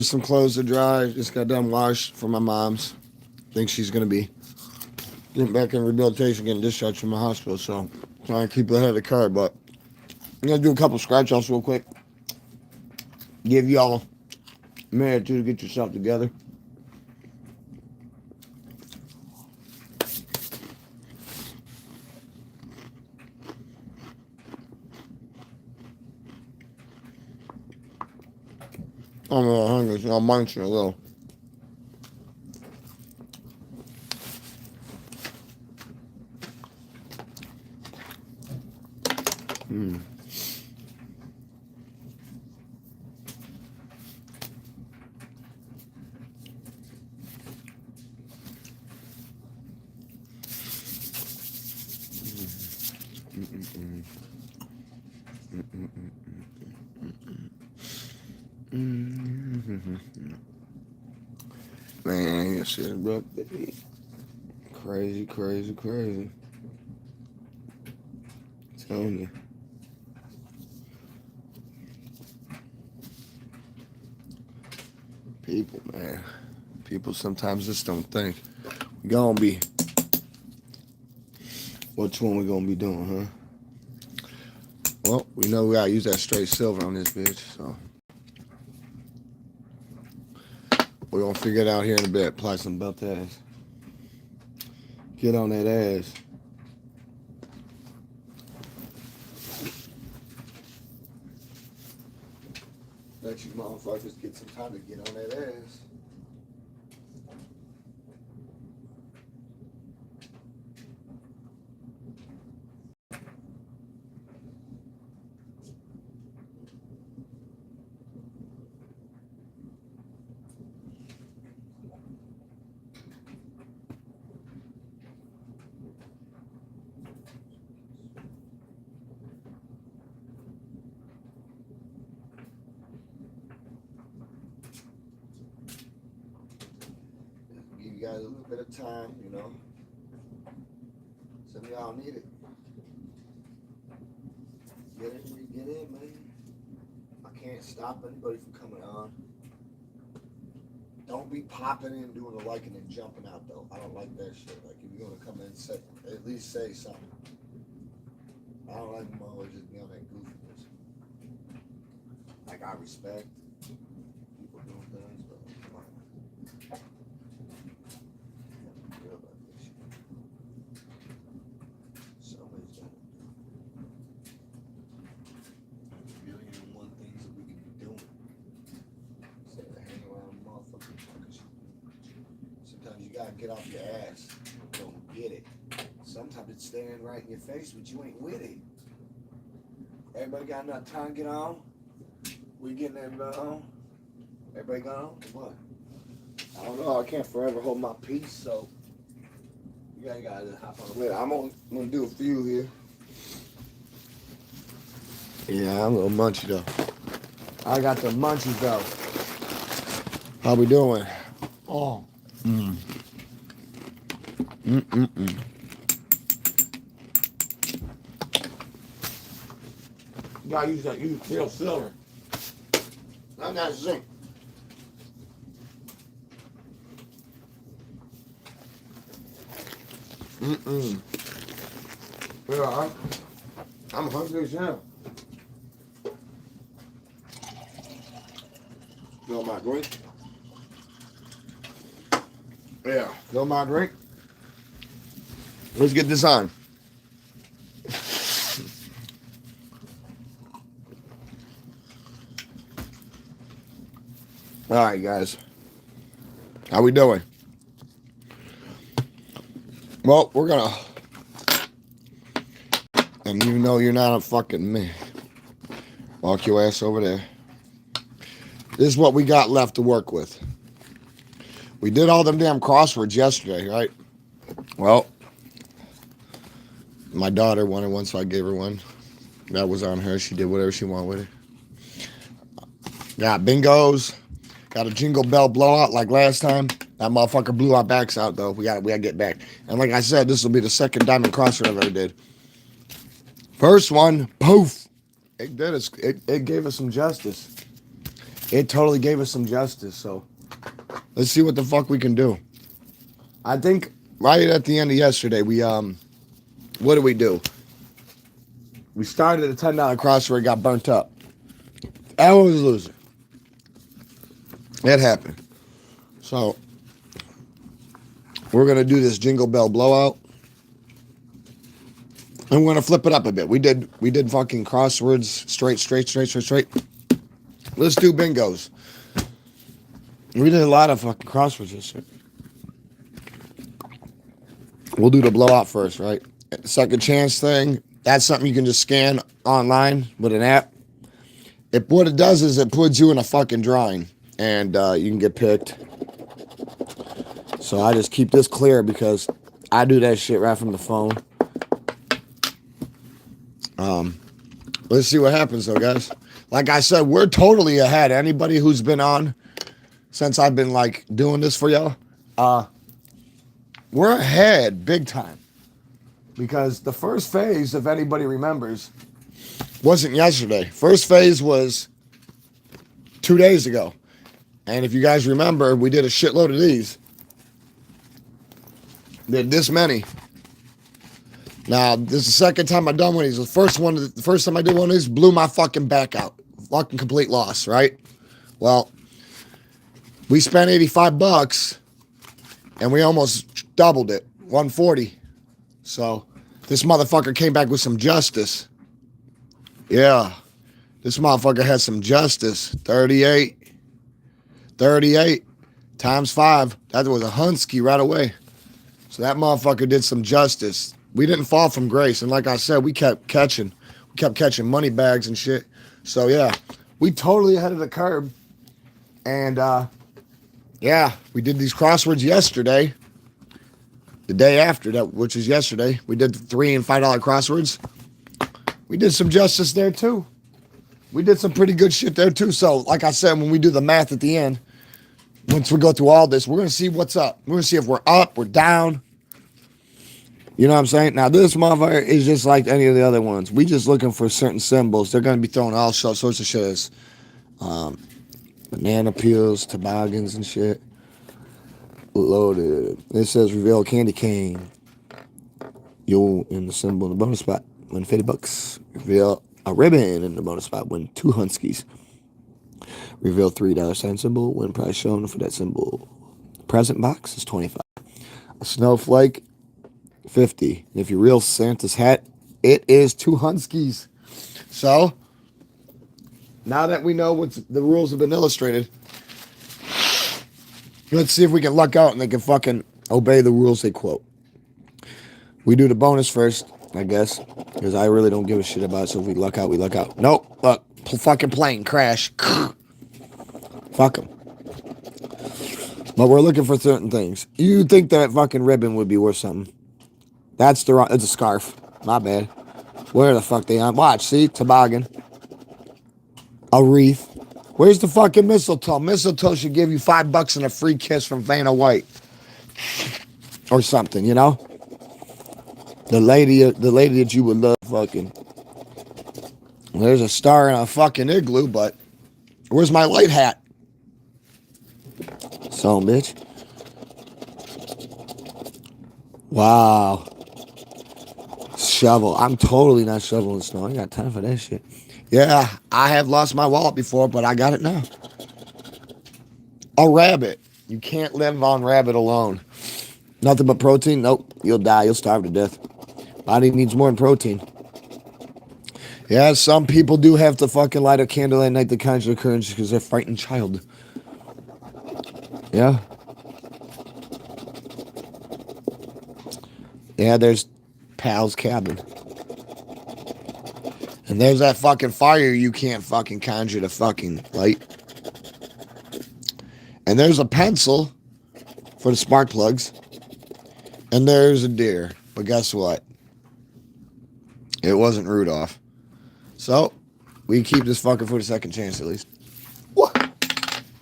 some clothes to dry. Just got done washed for my mom's. Think she's gonna be getting back in rehabilitation, getting discharged from the hospital. So trying to keep ahead of the curve. But I'm gonna do a couple scratch offs real quick. Give y'all a minute or two to get yourself together. I'm a little hungry, so I'm munching a little. Mm. Man, this shit, bro. Crazy, crazy, crazy. I'm telling you. People, man. People sometimes just don't think. We gonna be. Which one we gonna be doing, huh? Well, we know we gotta use that straight silver on this bitch, so. We're gonna figure it out here in a bit. Apply some belt ass. Get on that ass. Let you motherfuckers get some time to get on that ass. Give you guys a little bit of time, you know. Some of y'all need it. Get in, man. I can't stop anybody from coming on. Don't be popping in, doing the liking and jumping out though. I don't like that shit. Like if you're gonna come in and say, at least say something. I don't like them always just be on that goofiness. Like I respect people doing things, but come on. Real about this shit. Somebody's got to do. Million and one things that we can be doing. Instead of hanging around motherfucking fuckers. Sometimes you gotta get off your ass. Don't get it. Sometimes it's staring right in your face, but you ain't with it. Everybody got enough time to get on? We getting everybody on? Everybody got on? What? I don't know. I can't forever hold my peace, so you gotta hop on the lid. I'm gonna do a few here. Yeah, I'm a little munchy though. I got the munchies though. How we doing? Oh. Mm. Mm-mm-mm. You gotta use real silver. Not that zinc. Mm-mm. Yeah, I'm hungry as hell. Fill my drink. Yeah, fill my drink. Let's get this on. All right, guys. How we doing? Well, we're gonna. And you know you're not a fucking me. Walk your ass over there. This is what we got left to work with. We did all them damn crosswords yesterday, right? Well, my daughter wanted one, so I gave her one. That was on her. She did whatever she wanted with it. Got bingos. Got a jingle bell blowout like last time. That motherfucker blew our backs out though. We gotta get back. And like I said, this will be the second diamond crossword I've ever did. First one, poof. It did us. It gave us some justice. it totally gave us some justice. So let's see what the fuck we can do. I think right at the end of yesterday, what did we do? We started a $10 crossword, got burnt up. I was a loser. It happened. So we're gonna do this Jingle Bell blowout. And we're gonna flip it up a bit. We did fucking crosswords straight. Let's do bingos. We did a lot of fucking crosswords this year. We'll do the blowout first, right? Second chance thing. That's something you can just scan online with an app. What it does is it puts you in a fucking drawing, and you can get picked. So I just keep this clear because I do that shit right from the phone. Let's see what happens though, guys. Like I said, we're totally ahead. Anybody who's been on since I've been like doing this for y'all, we're ahead big time. Because the first phase, if anybody remembers, wasn't yesterday. First phase was 2 days ago. And if you guys remember, we did a shitload of these. Did this many. Now, this is the second time I've done one of these. The first time I did one of these, blew my fucking back out. Fucking complete loss, right? Well, we spent $85 and we almost doubled it. 140. So this motherfucker came back with some justice. Yeah. This motherfucker had some justice. 38 times 5. That was a Hunsky right away. So that motherfucker did some justice. We didn't fall from grace. And like I said, we kept catching. We kept catching money bags and shit. So yeah, we totally ahead of the curve. And yeah, we did these crosswords yesterday. The day after that, which is yesterday, we did $3 and $5 crosswords. We did some justice there too. We did some pretty good shit there too. So like I said, when we do the math at the end, once we go through all this, we're going to see what's up. We're going to see if we're up, we're down. You know what I'm saying? Now, this motherfucker is just like any of the other ones. We just looking for certain symbols. They're going to be throwing all sorts of shit as banana peels, toboggans and shit. Loaded. It says reveal candy cane. You'll in the symbol in the bonus spot. Win $50. Reveal a ribbon in the bonus spot. Win 2 Hunskies. Reveal $3 sign symbol. Win prize shown for that symbol. Present box is $25. A snowflake, $50. And if you reel Santa's hat, it is 2 Hunskies. So now that we know what the rules have been illustrated, let's see if we can luck out and they can fucking obey the rules they quote. We do the bonus first, I guess, because I really don't give a shit about it. So if we luck out, we luck out. Nope, look, fucking plane crash. Fuck them. But we're looking for certain things. You think that fucking ribbon would be worth something? It's a scarf. My bad. Where the fuck they on? Watch, see, toboggan. A wreath. Where's the fucking mistletoe? Mistletoe should give you $5 and a free kiss from Vanna White. Or something, you know? The lady that you would love fucking. There's a star in a fucking igloo, but where's my light hat? So, bitch. Wow. Shovel. I'm totally not shoveling snow. I ain't got time for that shit. Yeah, I have lost my wallet before, but I got it now. A rabbit. You can't live on rabbit alone. Nothing but protein? Nope. You'll die. You'll starve to death. Body needs more than protein. Yeah, some people do have to fucking light a candle at night to conjure courage because they're a frightened child. Yeah. Yeah, there's Pal's cabin. And there's that fucking fire you can't fucking conjure to fucking light. And there's a pencil for the spark plugs. And there's a deer. But guess what? It wasn't Rudolph. So, we keep this fucker for the second chance at least. What?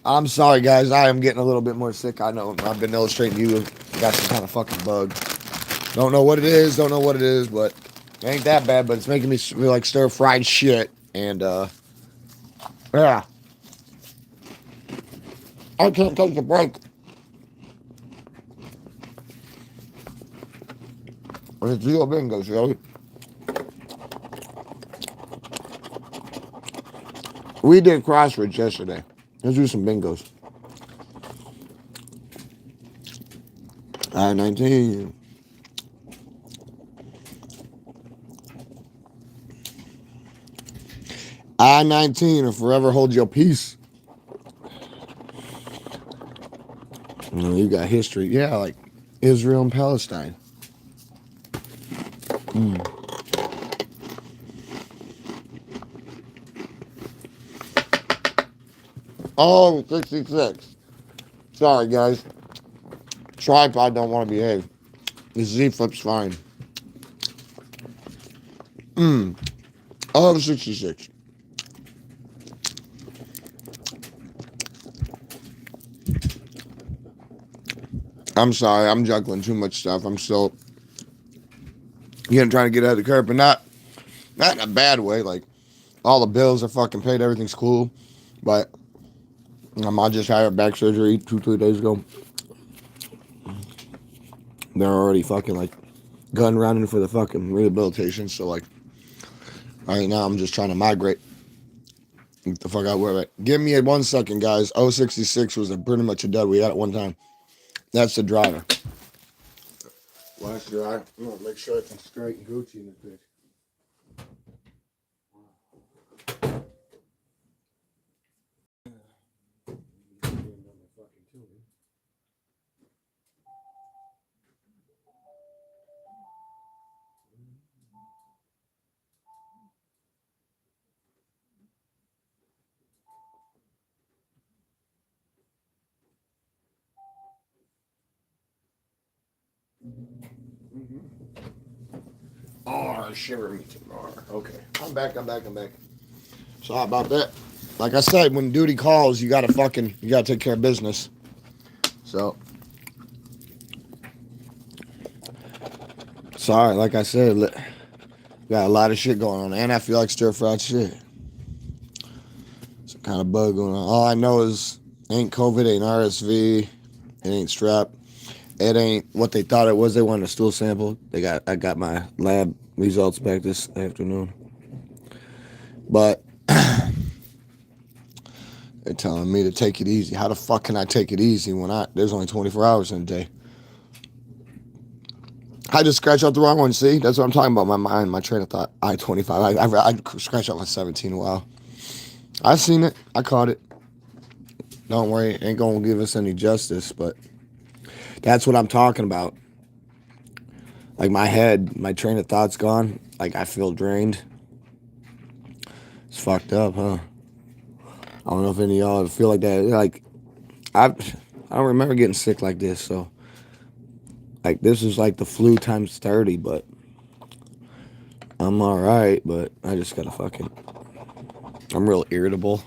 I'm sorry, guys. I am getting a little bit more sick. I know. I've been illustrating to you. Got some kind of fucking bug. Don't know what it is. But it ain't that bad. But it's making me feel like stir-fried shit. And, yeah. I can't take the break. It's Geo Bingo, shall we? We did crosswords yesterday. Let's do some bingos. I-19. I-19 or forever hold your peace. You got history. Yeah, like Israel and Palestine. Oh, 66. Sorry, guys. Tripod don't want to behave. The Z Flip's fine. Oh, 66. I'm sorry. I'm juggling too much stuff. I'm still trying to get ahead of the curve, but not in a bad way. Like, all the bills are fucking paid. Everything's cool. But I just had back surgery 2-3 days ago. They're already fucking like gun running for the fucking rehabilitation. So like, right now I'm just trying to migrate. Get the fuck out where it. Give me 1 second, guys. 066 was pretty much a dud. We had it one time. That's the driver. Last drive. I'm gonna make sure it's straight and Gucci in this bitch. R, shiver me tomorrow. Okay. I'm back. Sorry about that. Like I said, when duty calls, you gotta take care of business. So sorry, like I said, got a lot of shit going on, and I feel like stir-fried shit. Some kind of bug going on. All I know is ain't COVID, ain't RSV, it ain't strep. It ain't what they thought it was. They wanted a stool sample. I got my lab results back this afternoon. But they're telling me to take it easy. How the fuck can I take it easy when there's only 24 hours in a day? I just scratched out the wrong one, see? That's what I'm talking about. My mind, my train of thought. I-25. I scratched out my 17 a while. I seen it. I caught it. Don't worry. It ain't going to give us any justice, but that's what I'm talking about. Like my head, my train of thought's gone. Like I feel drained. It's fucked up, huh? I don't know if any of y'all feel like that. Like I don't remember getting sick like this, so like this is like the flu times 30, but I'm alright, but I just gotta I'm real irritable.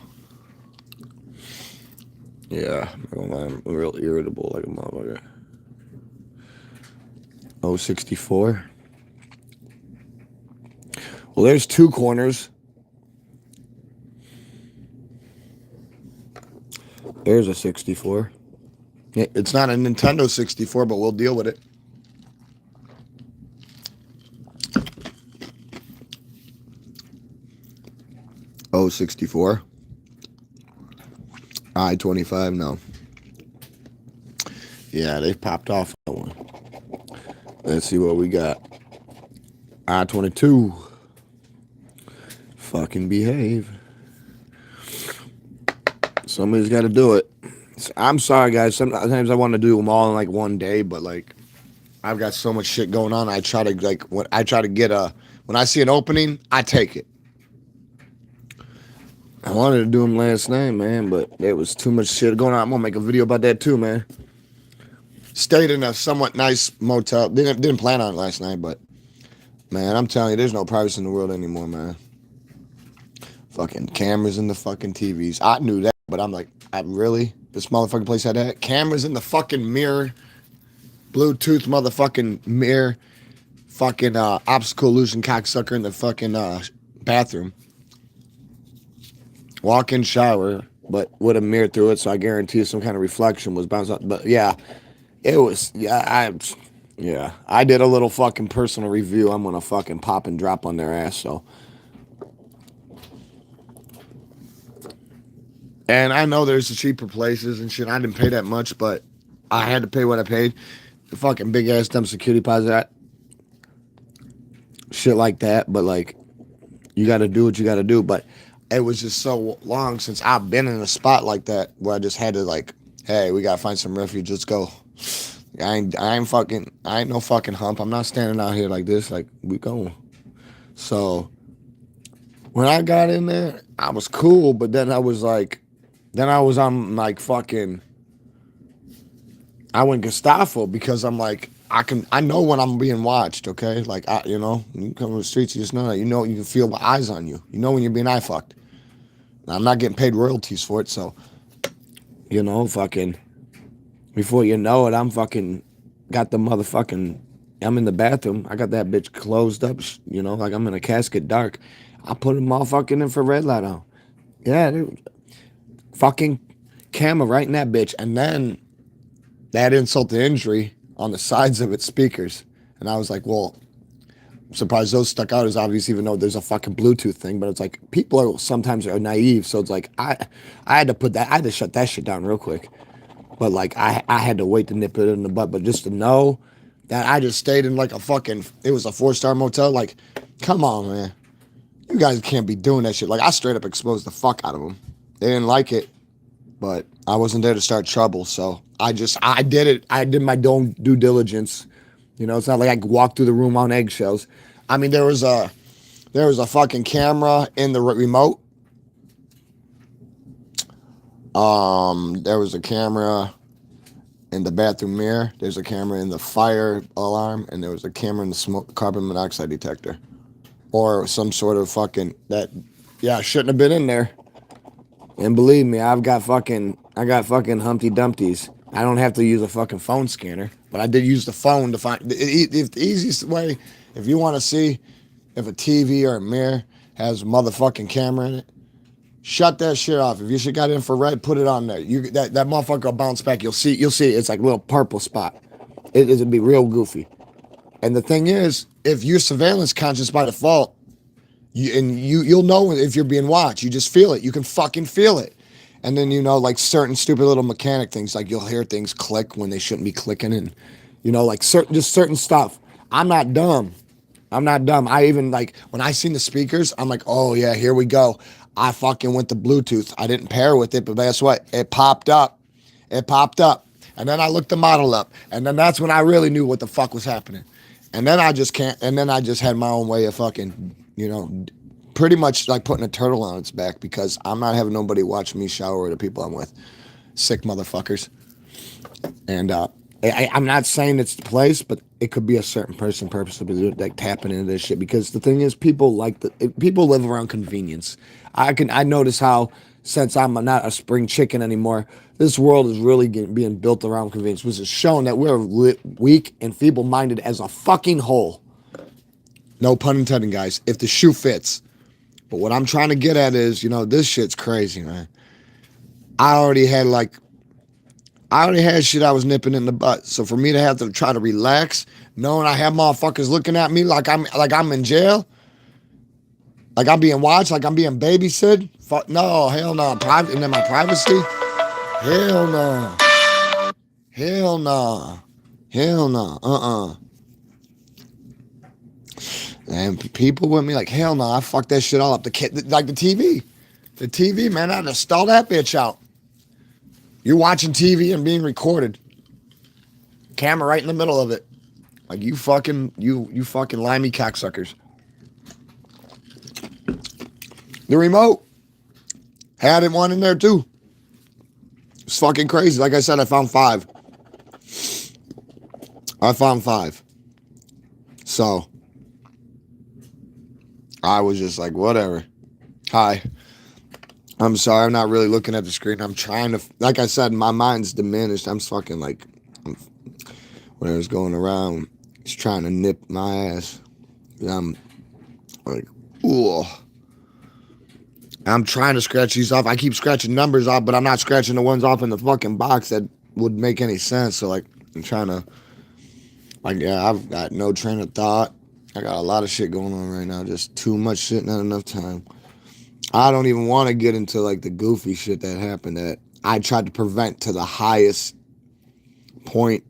Yeah, I'm real irritable like a motherfucker. 064. Well, there's two corners. There's a 64. It's not a Nintendo 64, but we'll deal with it. Oh, 64. I-25, no. Yeah, they popped off that one. Let's see what we got. I-22. Fucking behave. Somebody's got to do it. I'm sorry, guys. Sometimes I want to do them all in like one day, but like I've got so much shit going on. I try to when I see an opening, I take it. I wanted to do them last night, man, but there was too much shit going on. I'm gonna make a video about that too, man. Stayed in a somewhat nice motel. Didn't plan on it last night, but man, I'm telling you, there's no privacy in the world anymore, man. Fucking cameras in the fucking TVs. I knew that, but I'm like, really? This motherfucking place had that? Cameras in the fucking mirror. Bluetooth motherfucking mirror. Fucking obstacle illusion cocksucker in the fucking bathroom. Walk-in shower. but with a mirror through it, so I guarantee some kind of reflection was bouncing off. But yeah, it was, yeah, I did a little fucking personal review. I'm gonna fucking pop and drop on their ass, so. And I know there's the cheaper places and shit. I didn't pay that much, but I had to pay what I paid. The fucking big ass dumb security deposit, shit like that. But like, you got to do what you got to do. But it was just so long since I've been in a spot like that where I just had to like, hey, we gotta find some refuge. Let's go. I ain't no fucking hump. I'm not standing out here like this. Like we going. So when I got in there, I was cool. But then I was like, then I was on like fucking. I went Gestapo because I'm like, I know when I'm being watched, okay? Like, you come to the streets, you just know that. You can feel the eyes on you. You know when you're being eye fucked. Now, I'm not getting paid royalties for it, so, fucking, before you know it, I'm fucking got the motherfucking, I'm in the bathroom. I got that bitch closed up, like I'm in a casket dark. I put a motherfucking infrared light on. Yeah, dude. Fucking camera right in that bitch. And then that insult to injury on the sides of its speakers. And I was like, well, I'm surprised those stuck out as obvious, even though there's a fucking Bluetooth thing. But it's like, people are sometimes are naive. So it's like, I had to shut that shit down real quick. But like, I had to wait to nip it in the butt. But just to know that I just stayed in like it was a 4-star motel. Like, come on, man. You guys can't be doing that shit. Like, I straight up exposed the fuck out of them. They didn't like it. But I wasn't there to start trouble, so I did it. I did my own due diligence. It's not like I walked through the room on eggshells. I mean, there was a fucking camera in the remote. There was a camera in the bathroom mirror. There's a camera in the fire alarm, and there was a camera in the carbon monoxide detector, or some sort of fucking that. Yeah, shouldn't have been in there. And believe me, I got fucking Humpty Dumpties. I don't have to use a fucking phone scanner, but I did use the phone to find. If the easiest way, if you want to see if a TV or a mirror has a motherfucking camera in it, shut that shit off. If you shit got infrared, put it on there. That motherfucker will bounce back. You'll see. It's like a little purple spot. It'll be real goofy. And the thing is, if you're surveillance conscious by default, you'll know if you're being watched. You just feel it. You can fucking feel it. And then, like certain stupid little mechanic things, like you'll hear things click when they shouldn't be clicking, and, like certain stuff. I'm not dumb. I even, like, when I seen the speakers, I'm like, oh yeah, here we go. I fucking went to Bluetooth. I didn't pair with it, but guess what? It popped up. And then I looked the model up. And then that's when I really knew what the fuck was happening. And then I just had my own way of fucking, pretty much like putting a turtle on its back, because I'm not having nobody watch me shower with the people I'm with. Sick motherfuckers. And I'm not saying it's the place, but it could be a certain person purposely like tapping into this shit, because the thing is, people live around convenience. I notice how, since I'm not a spring chicken anymore, this world is really being built around convenience, which is showing that we're weak and feeble-minded as a fucking whole. No pun intended, guys, if the shoe fits. But what I'm trying to get at is, this shit's crazy, man. I already had shit I was nipping in the butt. So for me to have to try to relax, knowing I have motherfuckers looking at me like I'm in jail, like I'm being watched, like I'm being babysitted. Fuck no, hell no. Private, and then my privacy, hell no, hell no, hell no, And people with me like, hell no, I fucked that shit all up. The TV, man, I had to stall that bitch out. You're watching TV and being recorded. Camera right in the middle of it. Like you fucking limey cocksuckers. The remote had one in there too. It's fucking crazy. Like I said, I found 5. So I was just like, whatever. Hi. I'm sorry, I'm not really looking at the screen. I'm trying to, like I said, my mind's diminished. I'm fucking like, whatever's going around, it's trying to nip my ass. And I'm like, ooh. I'm trying to scratch these off. I keep scratching numbers off, but I'm not scratching the ones off in the fucking box that would make any sense. So like, I'm trying to, like, yeah, I've got no train of thought. I got a lot of shit going on right now. Just too much shit, not enough time. I don't even want to get into like the goofy shit that happened that I tried to prevent to the highest point.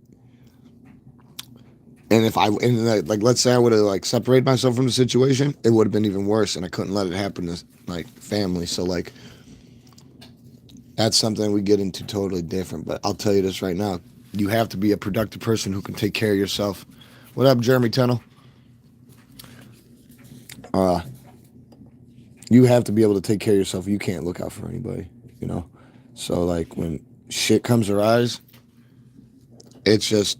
And if I, and like, let's say I would have like separated myself from the situation, it would have been even worse, and I couldn't let it happen to like family. So like, that's something we get into totally different. But I'll tell you this right now: you have to be a productive person who can take care of yourself. What up, Jeremy Tunnel? You have to be able to take care of yourself. You can't look out for anybody, you know. So like when shit comes to rise, it's just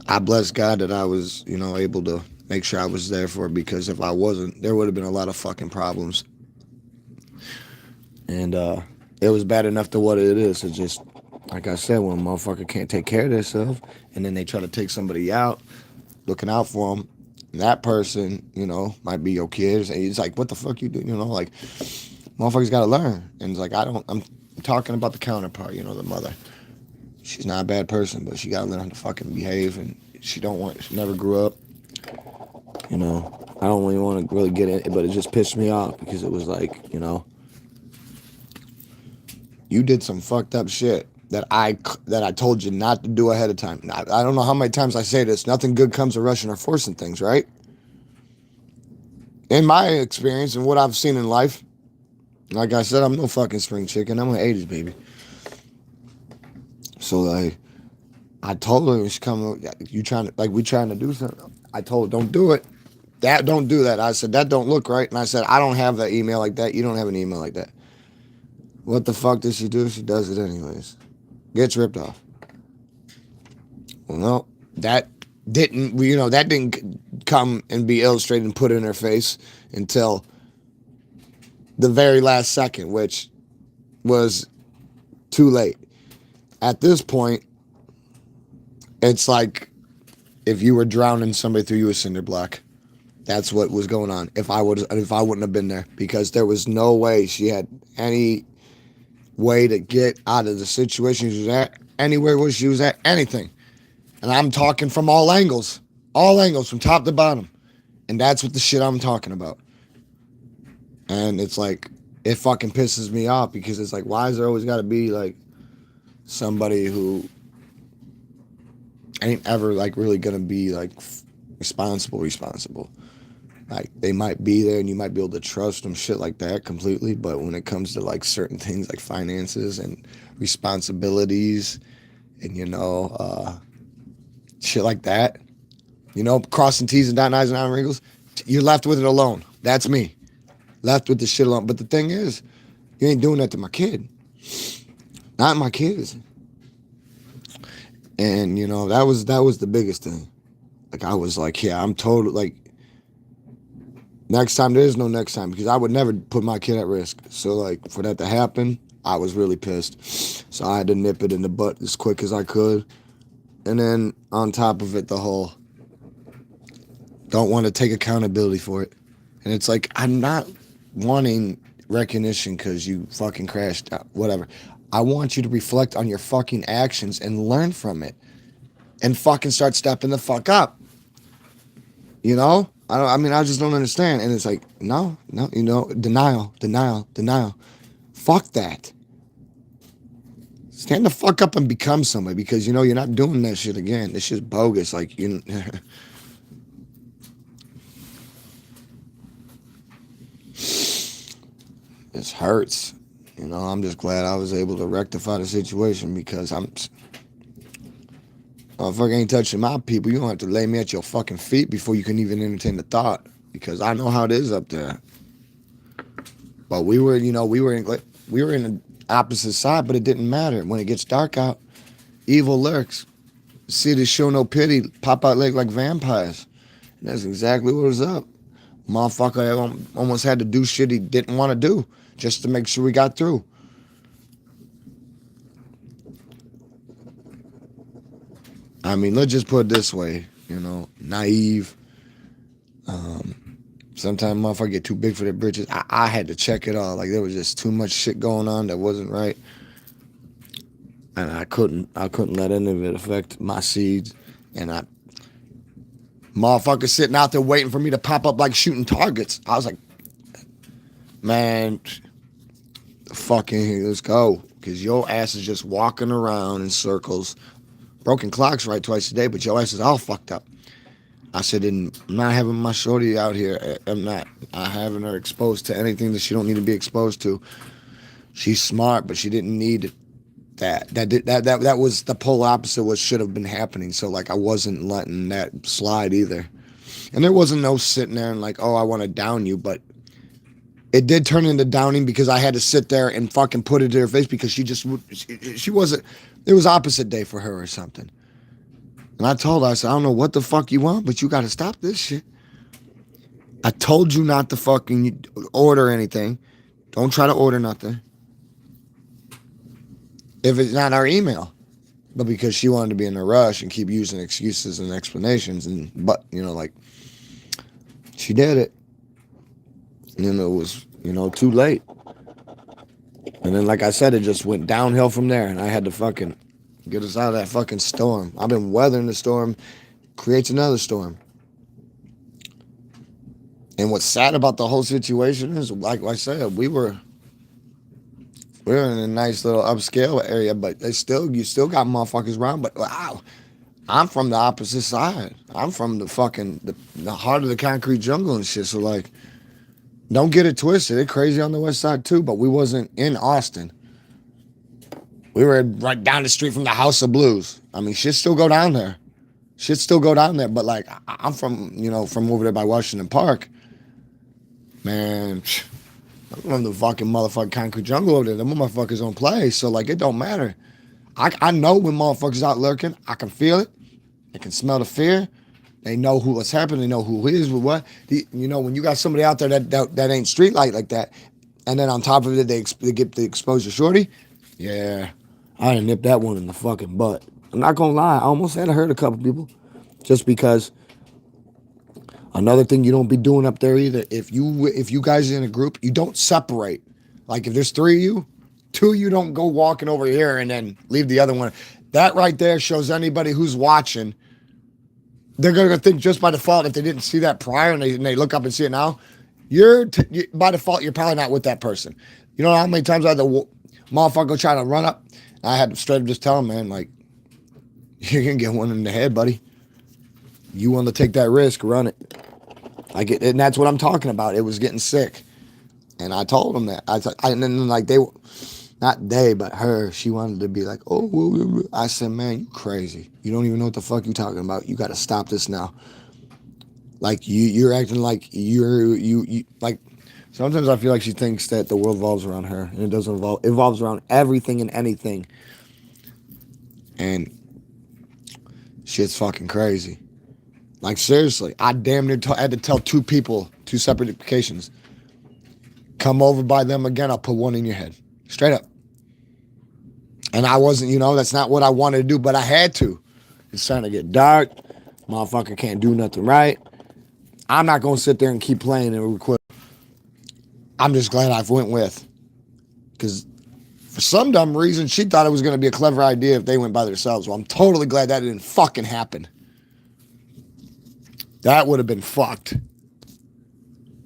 I bless God that I was, you know, able to make sure I was there for it, because if I wasn't, there would have been a lot of fucking problems. And it was bad enough to what it is. It's just, like I said, when a motherfucker can't take care of themselves and then they try to take somebody out, looking out for them, that person, you know, might be your kids. And he's like, what the fuck you do? You know, like, motherfuckers got to learn. And it's like, I'm talking about the counterpart, you know, the mother. She's not a bad person, but she got to learn how to fucking behave. And she never grew up. You know, I don't really want to really get in it, but it just pissed me off because it was like, you know, you did some fucked up shit that I told you not to do ahead of time. I don't know how many times I say this. Nothing good comes of rushing or forcing things, right? In my experience and what I've seen in life, like I said, I'm no fucking spring chicken. I'm an 80s baby. So like, I told her, she come, you trying to, like, we trying to do something. I told her, don't do it. Don't do that. I said, that don't look right. And I said, I don't have that email like that. You don't have an email like that. What the fuck does she do? She does it anyways. Gets ripped off. Well, no, that didn't, you know, that didn't come and be illustrated and put in her face until the very last second, which was too late. At this point, it's like if you were drowning somebody threw you a cinder block. That's what was going on. If I wouldn't have been there, because there was no way she had any way to get out of the situation she was at, anywhere where she was at, anything. And I'm talking from all angles from top to bottom. And that's what the shit I'm talking about. And it's like, it fucking pisses me off, because it's like, why is there always got to be like somebody who ain't ever like really gonna be like responsible. Like, they might be there and you might be able to trust them, shit like that completely. But when it comes to like certain things like finances and responsibilities and, you know, shit like that, you know, crossing T's and dotting I's and iron wrinkles, you're left with it alone. That's me. Left with the shit alone. But the thing is, you ain't doing that to my kid. Not my kids. And, you know, that was the biggest thing. Like, I was like, yeah, I'm totally like, next time, there is no next time, because I would never put my kid at risk. So like, for that to happen, I was really pissed. So I had to nip it in the butt as quick as I could. And then on top of it, the whole don't want to take accountability for it. And it's like, I'm not wanting recognition because you fucking crashed out, whatever. I want you to reflect on your fucking actions and learn from it and fucking start stepping the fuck up. You know? I just don't understand. And it's like, no, you know, denial. Fuck that. Stand the fuck up and become somebody, because, you know, you're not doing that shit again. This shit's bogus. Like, you this hurts. You know, I'm just glad I was able to rectify the situation, because motherfucker ain't touching my people. You don't have to lay me at your fucking feet before you can even entertain the thought, because I know how it is up there. But we were in the opposite side, but it didn't matter. When it gets dark out, evil lurks. Cities show no pity, pop out legs like vampires. And that's exactly what was up. Motherfucker almost had to do shit he didn't want to do just to make sure we got through. I mean, let's just put it this way, you know, naive, Sometimes motherfucker get too big for their britches. I had to check it all. Like there was just too much shit going on that wasn't right. And I couldn't let any of it affect my seeds. And I motherfucker sitting out there waiting for me to pop up like shooting targets. I was like, man, fucking let's go. Cause your ass is just walking around in circles. Broken clocks right twice a day, but your ass is all fucked up. I said, I'm not having my shorty out here. I'm not having her exposed to anything that she don't need to be exposed to. She's smart, but she didn't need that. That was the polar opposite of what should have been happening. So like I wasn't letting that slide either. And there wasn't no sitting there and like, oh, I want to down you, but it did turn into downing because I had to sit there and fucking put it to her face because she wasn't, it was opposite day for her or something. And I told her, I said, I don't know what the fuck you want, but you got to stop this shit. I told you not to fucking order anything. Don't try to order nothing. If it's not our email. But because she wanted to be in a rush and keep using excuses and explanations but, like, she did it. And it was, too late. And then, like I said, it just went downhill from there. And I had to fucking get us out of that fucking storm. I've been weathering the storm, creates another storm. And what's sad about the whole situation is, like I said, we're in a nice little upscale area, but you still got motherfuckers around. But wow, I'm from the opposite side. I'm from the fucking the heart of the concrete jungle and shit. So like, don't get it twisted. It's crazy on the west side too, but we wasn't in Austin. We were right down the street from the House of Blues. I mean, shit still go down there. But like, I'm from, from over there by Washington Park. Man, I'm from the fucking motherfucking concrete jungle over there. Them motherfuckers don't play. So like, it don't matter. I know when motherfuckers out lurking. I can feel it. I can smell the fear. They know what's happening. They know who is with what. When you got somebody out there that ain't street light like that, and then on top of it, they get the exposure shorty. Yeah. I done nipped that one in the fucking butt. I'm not gonna lie, I almost had to hurt a couple people. Just because another thing you don't be doing up there either, if you guys are in a group, you don't separate. Like if there's 3 of you, 2 of you don't go walking over here and then leave the other one. That right there shows anybody who's watching, they're gonna think just by default, if they didn't see that prior and they look up and see it now, by default, you're probably not with that person. You know how many times I had the motherfucker trying to run up? I had to straight up just tell him, man, like, you're going to get one in the head, buddy. You want to take that risk, run it. And that's what I'm talking about. It was getting sick. And I told him that. And then, like, not they, but her, she wanted to be like, oh, I said, man, you crazy. You don't even know what the fuck you talking about. You got to stop this now. Like, you're acting like you like, sometimes I feel like she thinks that the world revolves around her, and it doesn't revolve. It revolves around everything and anything. And shit's fucking crazy. Like, seriously, I damn near had to tell 2 people, 2 separate occasions, come over by them again, I'll put one in your head. Straight up. And I wasn't, that's not what I wanted to do, but I had to. It's starting to get dark. Motherfucker can't do nothing right. I'm not going to sit there and keep playing and record. I'm just glad I went with. Because for some dumb reason, she thought it was going to be a clever idea if they went by themselves. Well, I'm totally glad that didn't fucking happen. That would have been fucked.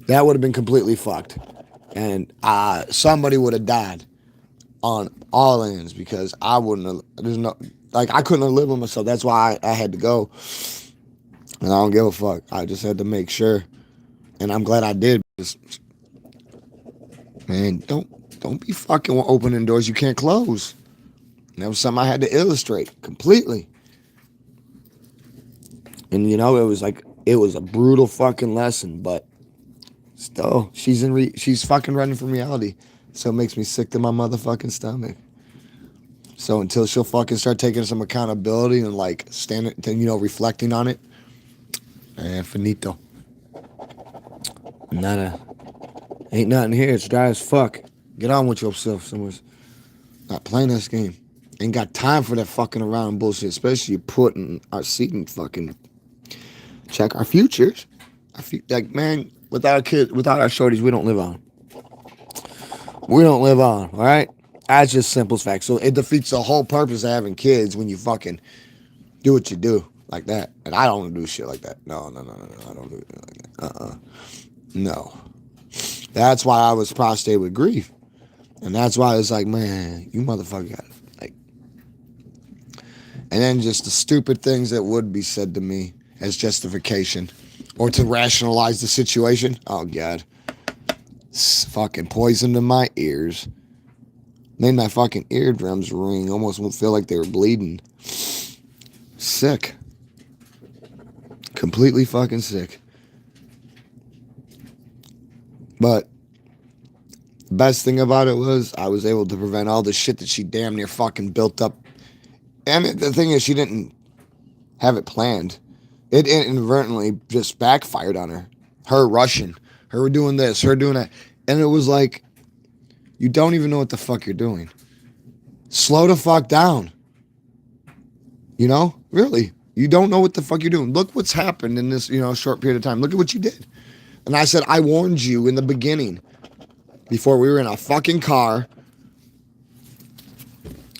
That would have been completely fucked. And somebody would have died on all ends because I wouldn't have, I couldn't have lived with myself. That's why I had to go. And I don't give a fuck. I just had to make sure. And I'm glad I did. Man, don't be fucking opening doors you can't close. And that was something I had to illustrate completely. And it was a brutal fucking lesson, but still, she's fucking running from reality. So it makes me sick to my motherfucking stomach. So until she'll fucking start taking some accountability and like standing, reflecting on it, and finito. Ain't nothing here. It's dry as fuck. Get on with yourself. Someone's not playing this game. Ain't got time for that fucking around bullshit. Especially putting our seat and fucking check our futures. Like, man, without our kids, without our shorties, we don't live on. We don't live on, all right? That's just simple as fact. So it defeats the whole purpose of having kids when you fucking do what you do like that. And I don't do shit like that. No. I don't do it like that. No. That's why I was prostrate with grief. And that's why it's like, man, you motherfucker got it. Like, and then just the stupid things that would be said to me as justification or to rationalize the situation. Oh, God. It's fucking poison to my ears. Made my fucking eardrums ring. Almost won't feel like they were bleeding. Sick. Completely fucking sick. But the best thing about it was I was able to prevent all the shit that she damn near fucking built up. And the thing is, she didn't have it planned. It inadvertently just backfired on her. Her rushing. Her doing this. Her doing that. And it was like, you don't even know what the fuck you're doing. Slow the fuck down. You know? Really. You don't know what the fuck you're doing. Look what's happened in this, short period of time. Look at what you did. And I said, I warned you in the beginning before we were in a fucking car.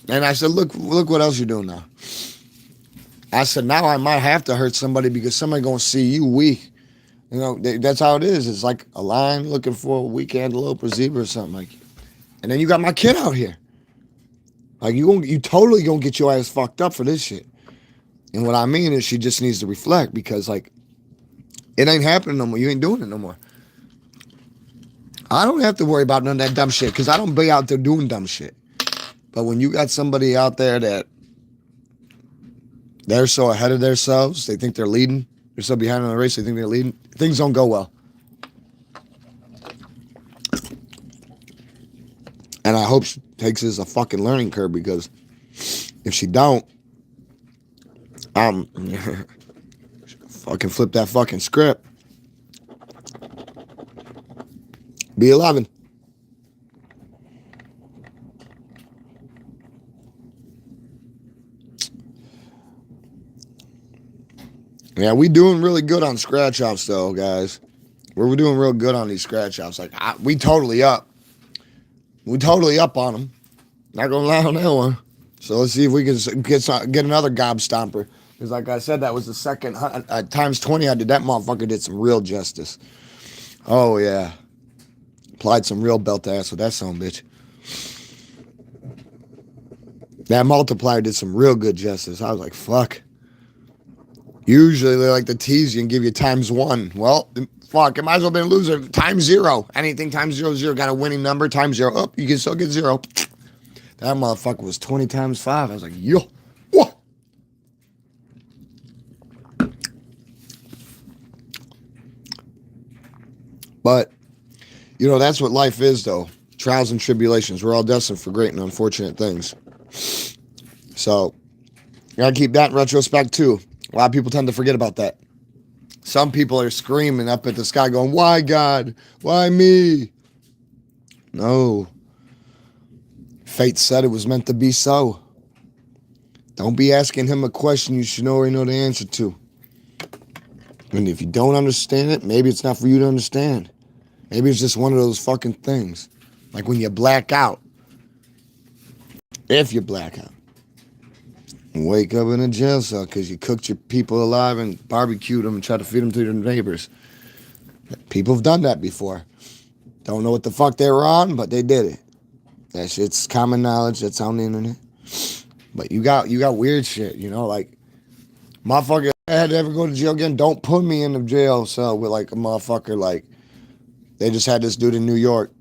And I said, look what else you're doing now. I said, now I might have to hurt somebody because somebody going to see you weak. That's how it is. It's like a lion looking for a weak antelope or zebra or something like. And then you got my kid out here. Like you totally gonna get your ass fucked up for this shit. And what I mean is she just needs to reflect because like it ain't happening no more. You ain't doing it no more. I don't have to worry about none of that dumb shit because I don't be out there doing dumb shit. But when you got somebody out there that they're so ahead of themselves, they think they're leading. They're so behind on the race, they think they're leading. Things don't go well. And I hope she takes this as a fucking learning curve because if she don't, fucking flip that fucking script. Be 11. Yeah, we doing really good on scratch offs though, guys. We're doing real good on these scratch offs. Like we totally up. We totally up on them. Not gonna lie on that one. So let's see if we can get another gob stomper. Because like I said, that was the second times 20 I did. That motherfucker did some real justice. Oh yeah. Applied some real belt ass with that son bitch. That multiplier did some real good justice. I was like, fuck. Usually they like to tease you and give you times 1. Well, fuck, it might as well been a loser. Times 0. Anything times 0, got a winning number. Times 0. Oh, you can still get 0. That motherfucker was 20 times 5. I was like, yo. What? But, that's what life is, though. Trials and tribulations. We're all destined for great and unfortunate things. So, you gotta keep that in retrospect, too. A lot of people tend to forget about that. Some people are screaming up at the sky going, why God? Why me? No. Fate said it was meant to be so. Don't be asking him a question you should already know the answer to. And if you don't understand it, maybe it's not for you to understand. Maybe it's just one of those fucking things. Like when you black out. If you black out. Wake up in a jail cell because you cooked your people alive and barbecued them and tried to feed them to their neighbors. People have done that before. Don't know what the fuck they were on, but they did it. That shit's common knowledge. That's on the internet. But you got weird shit, like motherfucker. I had to ever go to jail again. Don't put me in the jail cell with like a motherfucker. Like they just had this dude in New York.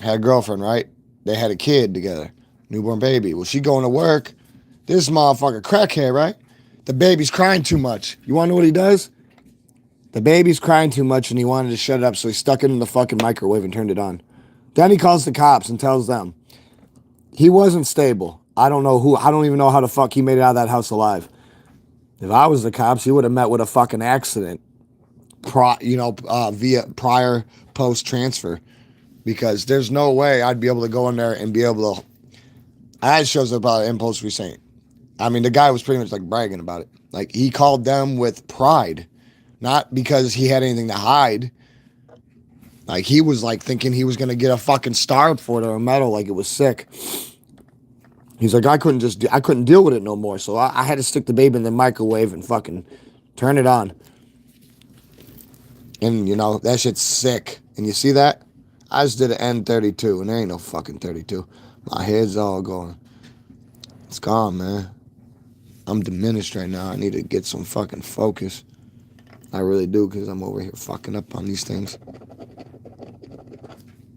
Had a girlfriend, right? They had a kid together, newborn baby. Well, she going to work. This motherfucker crackhead, right? The baby's crying too much. You want to know what he does? The baby's crying too much and he wanted to shut it up, so he stuck it in the fucking microwave and turned it on. Then he calls the cops and tells them he wasn't stable. I don't even know how the fuck he made it out of that house alive. If I was the cops, he would have met with a fucking accident, via prior post transfer, because there's no way I'd be able to go in there and be able to. That shows up about impulse restraint. I mean, the guy was pretty much like bragging about it. Like he called them with pride, not because he had anything to hide. Like he was like thinking he was gonna get a fucking star for it or a medal, like it was sick. He's like, I couldn't deal with it no more, so I had to stick the baby in the microwave and fucking turn it on. And you know that shit's sick. And you see that? I just did an N32, and there ain't no fucking 32. My head's all going. It's gone, man. I'm diminished right now. I need to get some fucking focus. I really do, because I'm over here fucking up on these things.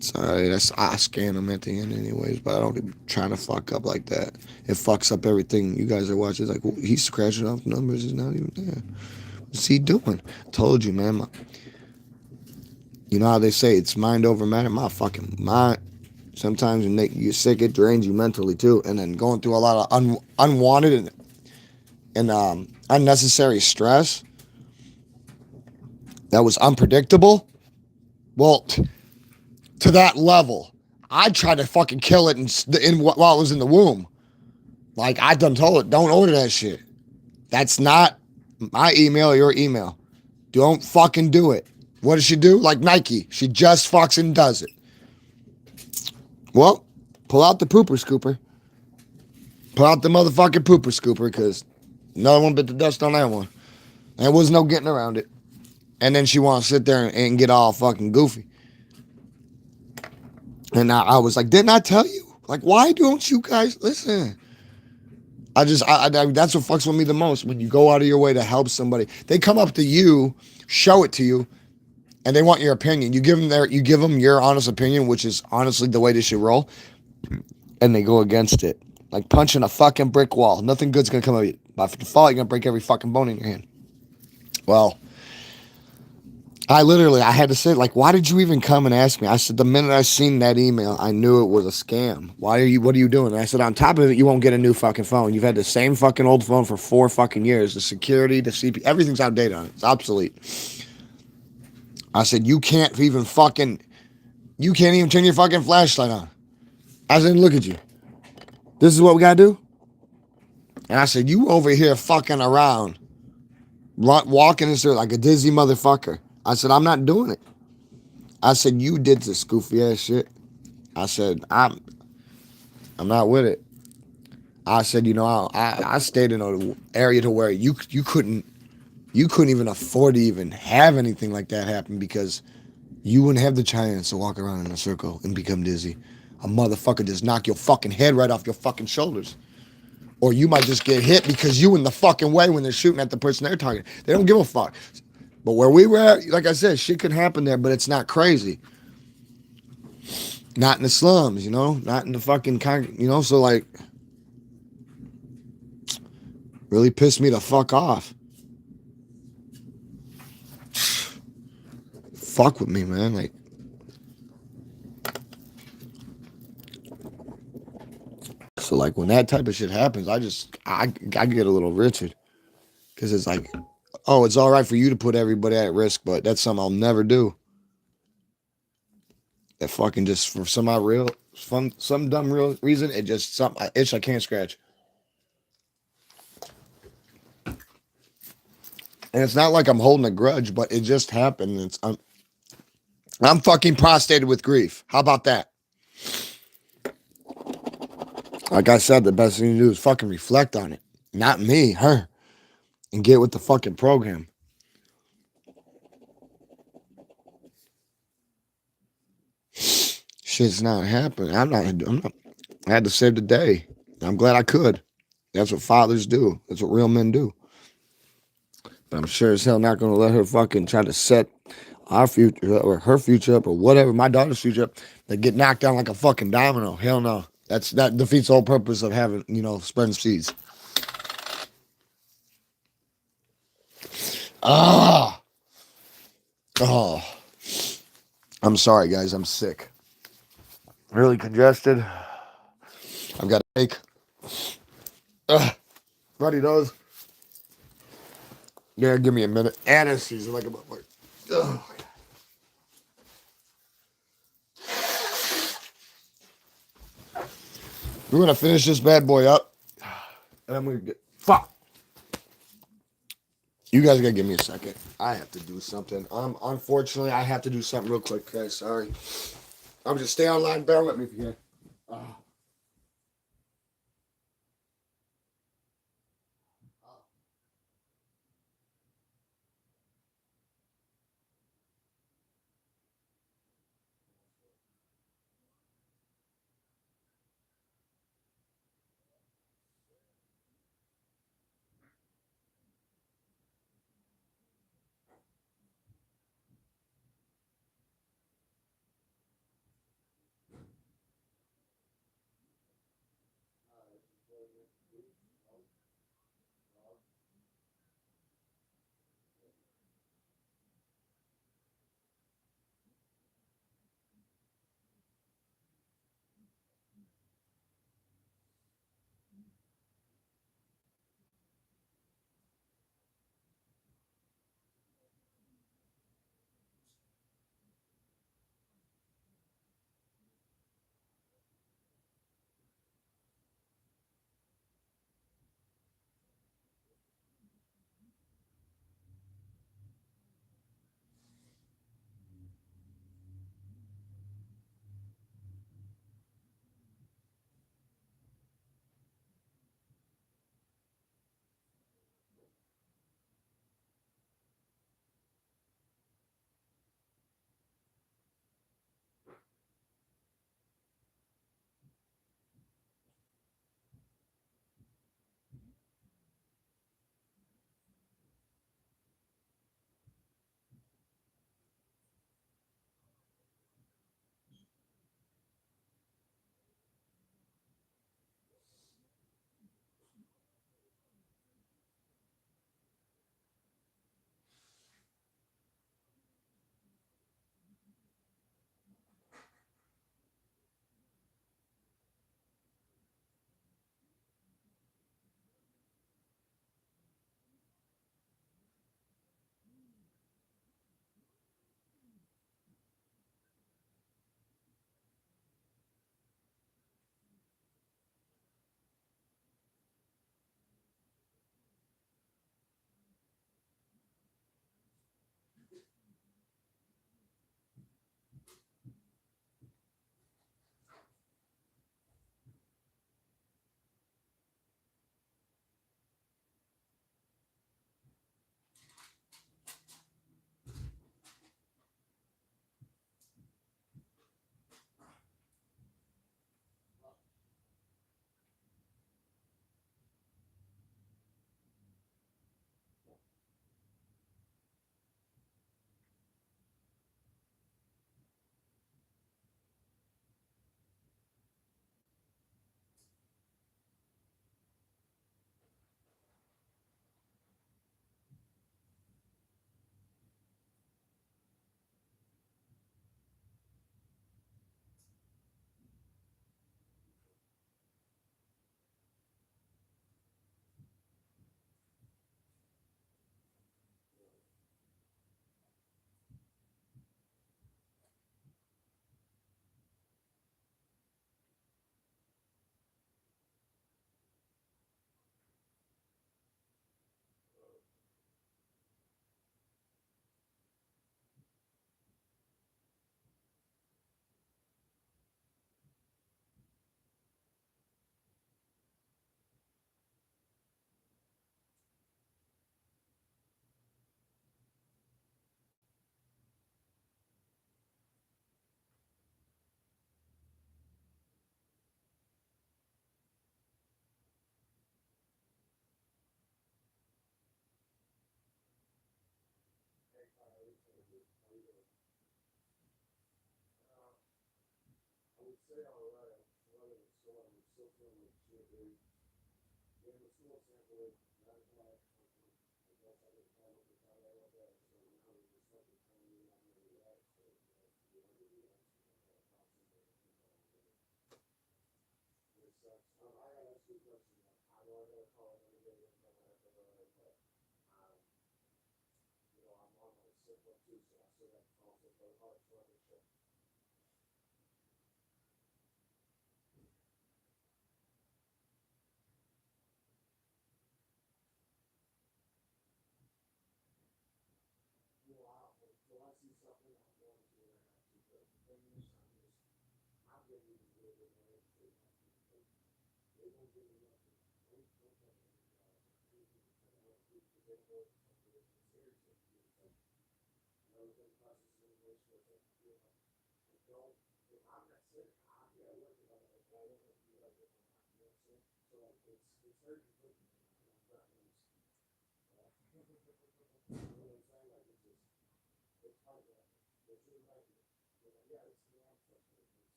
Sorry, I scan them at the end anyways, but I don't be trying to fuck up like that. It fucks up everything you guys are watching. It's like, well, he's scratching off numbers. He's not even there. What's he doing? Told you, man. You know how they say it's mind over matter? My fucking mind. Sometimes when you're sick, it drains you mentally too. And then going through a lot of unwanted and unnecessary stress that was unpredictable. Well, to that level, I tried to fucking kill it while it was in the womb. Like I done told it, don't order that shit. That's not my email or your email. Don't fucking do it. What does she do? Like Nike. She just fucking does it. Well, pull out the pooper scooper. Pull out the motherfucking pooper scooper, because no one bit the dust on that one. There was no getting around it. And then she wants to sit there and get all fucking goofy. And I was like, didn't I tell you? Like, why don't you guys listen? That's what fucks with me the most. When you go out of your way to help somebody, they come up to you, show it to you, and they want your opinion. You give them your honest opinion, which is honestly the way they should roll, and they go against it. Like punching a fucking brick wall. Nothing good's gonna come of it. By default, you're gonna break every fucking bone in your hand. Well, I had to say, like, why did you even come and ask me? I said, the minute I seen that email, I knew it was a scam. What are you doing? And I said, on top of it, you won't get a new fucking phone. You've had the same fucking old phone for 4 fucking years. The security, the CP, everything's outdated on it. It's obsolete. I said, you can't even turn your fucking flashlight on. I said, look at you. This is what we gotta do? And I said, you over here fucking around, walking this earth like a dizzy motherfucker. I said, I'm not doing it. I said, you did this goofy ass shit. I said, I'm not with it. I said, you know, I stayed in an area to where you couldn't even afford to even have anything like that happen, because you wouldn't have the chance to walk around in a circle and become dizzy. A motherfucker just knock your fucking head right off your fucking shoulders. Or you might just get hit because you in the fucking way when they're shooting at the person they're targeting. They don't give a fuck. But where we were at, like I said, shit could happen there, but it's not crazy. Not in the slums, you know? Not in the fucking, so like, really pissed me the fuck off. Fuck with me, man. Like, so like when that type of shit happens, I get a little Richard. Because it's like, oh, it's all right for you to put everybody at risk, but that's something I'll never do. That fucking just for some dumb real reason, it just something itch I can't scratch. And it's not like I'm holding a grudge, but it just happened. I'm fucking prostrated with grief. How about that? Like I said, the best thing to do is fucking reflect on it. Not me, her. And get with the fucking program. Shit's not happening. I'm not. I had to save the day. I'm glad I could. That's what fathers do. That's what real men do. But I'm sure as hell not going to let her fucking try to set our future up or her future up or whatever, my daughter's future up, to get knocked down like a fucking domino. Hell no. That defeats the whole purpose of having, spreading seeds. Oh, I'm sorry, guys. I'm sick. Really congested. I've got a ache. Buddy knows. Yeah, give me a minute. Anesthesia like a motherfucker. We're gonna finish this bad boy up, and I'm gonna get fuck. You guys gotta give me a second. I have to do something. Unfortunately, I have to do something real quick, guys. Sorry. I'm just stay online. Bear with me if you can. Uh,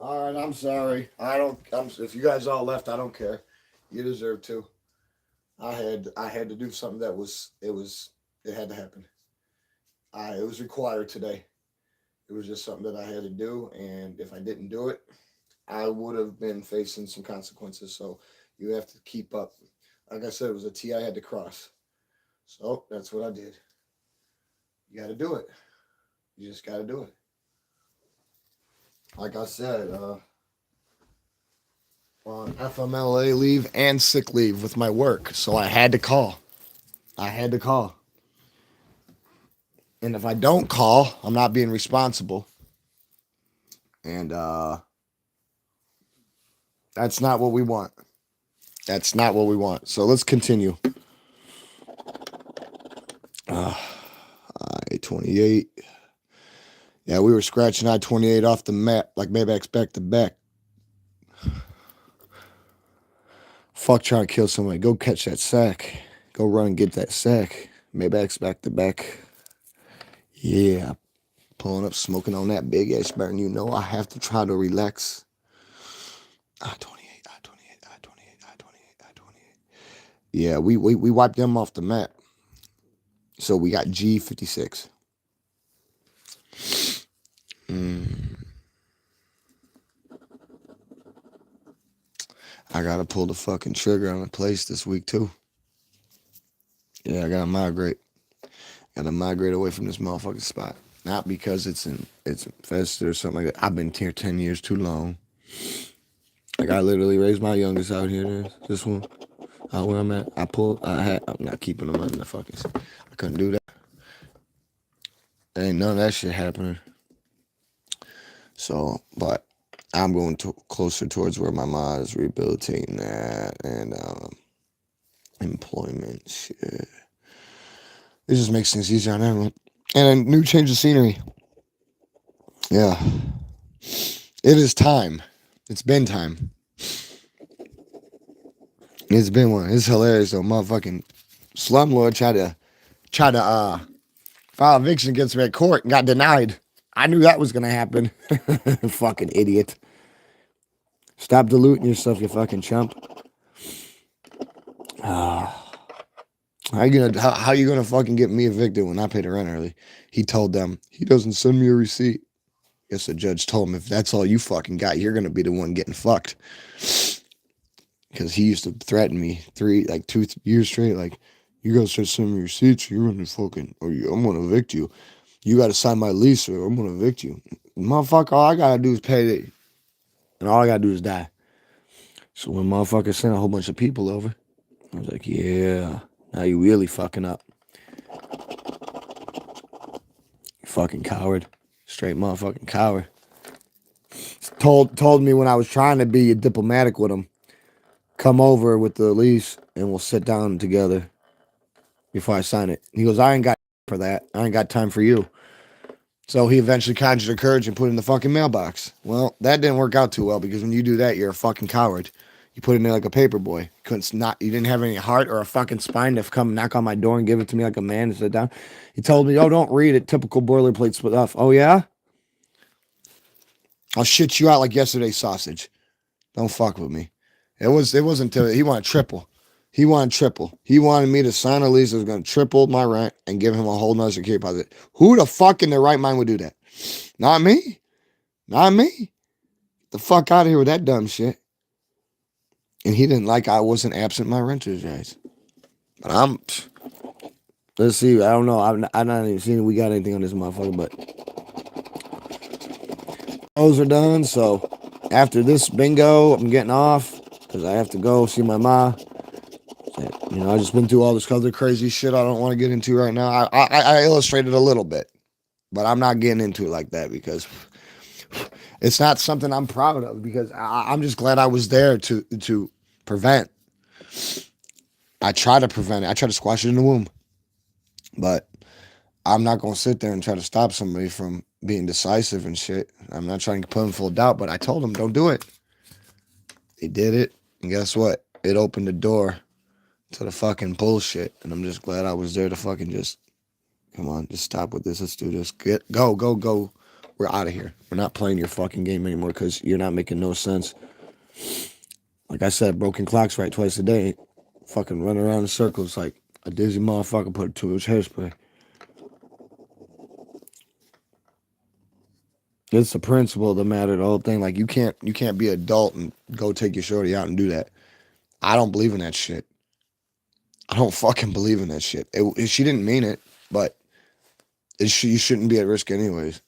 All right, I'm sorry. I don't. If you guys all left, I don't care. You deserve to. I had to do something that it had to happen. It was required today. It was just something that I had to do, and if I didn't do it, I would have been facing some consequences. So you have to keep up. Like I said, it was a T I had to cross. So that's what I did. You got to do it. You just got to do it. Like I said, on FMLA leave and sick leave with my work, so I had to call. I had to call. And if I don't call, I'm not being responsible. And that's not what we want. That's not what we want. So let's continue. 28. Yeah, we were scratching I-28 off the map like Maybach's back to back. Fuck trying to kill somebody. Go catch that sack. Go run and get that sack. Maybach's back to back. Yeah. Pulling up, smoking on that big ass burn. You know I have to try to relax. I-28, I-28, I-28, I-28, I-28. Yeah, we wiped them off the map. So we got G56. I gotta pull the fucking trigger on the place this week too. Yeah, I gotta migrate. Gotta migrate away from this motherfucking spot. Not because it's infested or something like that. I've been here 10 years too long. Like I literally raised my youngest out here. This one, out where I'm at. I'm not keeping them in the fucking. I couldn't do that. Ain't none of that shit happening. So, but I'm going closer towards where my mom is rehabilitating that and employment shit. It just makes things easier on everyone. And a new change of scenery. Yeah. It is time. It's been time. It's been one. It's hilarious though. Motherfucking slumlord tried to file eviction against me at court and got denied. I knew that was gonna happen. Fucking idiot. Stop diluting yourself, you fucking chump. How you gonna fucking get me evicted when I paid the rent early? He told them he doesn't send me a receipt. Guess the judge told him if that's all you fucking got, you're gonna be the one getting fucked. Because he used to threaten me 2 years straight, like, you gotta start sending me receipts, you're gonna fucking, I'm gonna evict you. You gotta sign my lease or I'm gonna evict you. Motherfucker, all I gotta do is pay it. And all I gotta do is die. So when motherfucker sent a whole bunch of people over, I was like, yeah, now you really fucking up. You fucking coward. Straight motherfucking coward. Told me when I was trying to be diplomatic with him, come over with the lease and we'll sit down together before I sign it. He goes, I ain't got for that. I ain't got time for you. So he eventually conjured the courage and put it in the fucking mailbox. Well, that didn't work out too well because when you do that, you're a fucking coward. You put it in there like a paper boy. You didn't have any heart or a fucking spine to come knock on my door and give it to me like a man and sit down. He told me, "Oh, don't read it. Typical boilerplate stuff." Oh yeah, I'll shit you out like yesterday's sausage. Don't fuck with me. It wasn't till he wanted triple. He wanted triple. He wanted me to sign a lease that was going to triple my rent and give him a whole nother security deposit. Who the fuck in their right mind would do that? Not me. Not me. Get the fuck out of here with that dumb shit. And he didn't like I wasn't absent my renter's rights. But let's see. I don't know. I'm not even seeing we got anything on this motherfucker, but those are done. So after this bingo, I'm getting off because I have to go see my ma. You know, I just been through all this other crazy shit I don't want to get into right now. I illustrated a little bit, but I'm not getting into it like that because it's not something I'm proud of because I'm just glad I was there to prevent. I try to prevent it. I try to squash it in the womb. But I'm not going to sit there and try to stop somebody from being decisive and shit. I'm not trying to put them full doubt, but I told them, don't do it. They did it. And guess what? It opened the door to the fucking bullshit. And I'm just glad I was there to fucking just, come on, just stop with this. Let's do this. Go. We're out of here. We're not playing your fucking game anymore because you're not making no sense. Like I said, broken clocks right twice a day. Fucking run around in circles like a dizzy motherfucker put too much hairspray. It's the principle of the matter, the whole thing. Like you can't be adult and go take your shorty out and do that. I don't believe in that shit. I don't fucking believe in that shit. She didn't mean it, but you shouldn't be at risk anyways.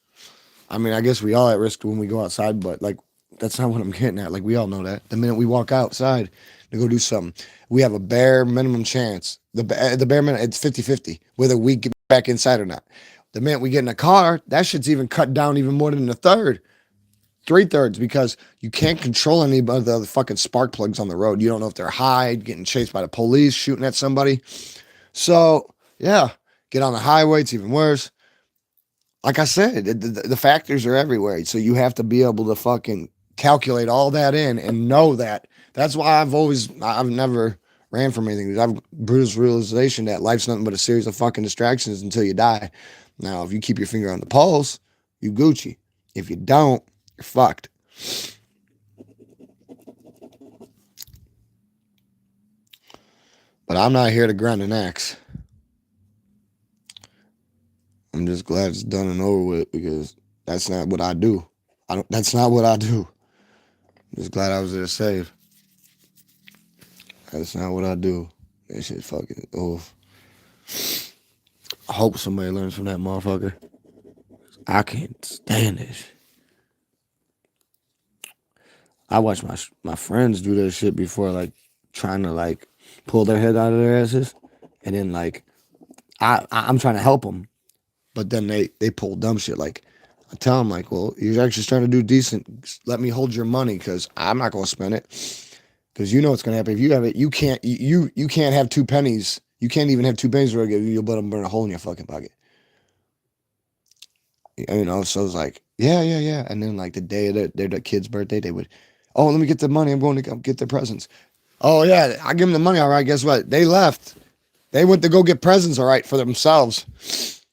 I mean, I guess we all at risk when we go outside, but like that's not what I'm getting at. Like we all know that. The minute we walk outside to go do something, we have a bare minimum chance. The bare minimum, it's 50-50 whether we get back inside or not. The minute we get in a car, that shit's even cut down even more than a third. 3/3 because you can't control any of the other fucking spark plugs on the road. You don't know if they're high, getting chased by the police, shooting at somebody. So, yeah, get on the highway, it's even worse. Like I said, the factors are everywhere. So you have to be able to fucking calculate all that in and know that. That's why I've never ran from anything. I've Bruce's realization that life's nothing but a series of fucking distractions until you die. Now, if you keep your finger on the pulse, you Gucci. If you don't, you're fucked. But I'm not here to grind an axe. I'm just glad it's done and over with because that's not what I do. That's not what I do. I'm just glad I was there to save. That's not what I do. That shit fucking off. I hope somebody learns from that motherfucker. I can't stand this. I watch my friends do that shit before, like trying to like pull their head out of their asses, and then like I'm trying to help them, but then they pull dumb shit. Like I tell them like, well, you're actually trying to do decent. Let me hold your money because I'm not gonna spend it. Because you know what's gonna happen if you have it. You can't have 2 pennies. You can't even have 2 pennies where you'll let them burn a hole in your fucking pocket. You know, so it's like, yeah. And then like the day of their kid's birthday, they would, oh, let me get the money. I'm going to get their presents. Oh yeah, I give them the money. All right, guess what? They left. They went to go get presents. All right, for themselves.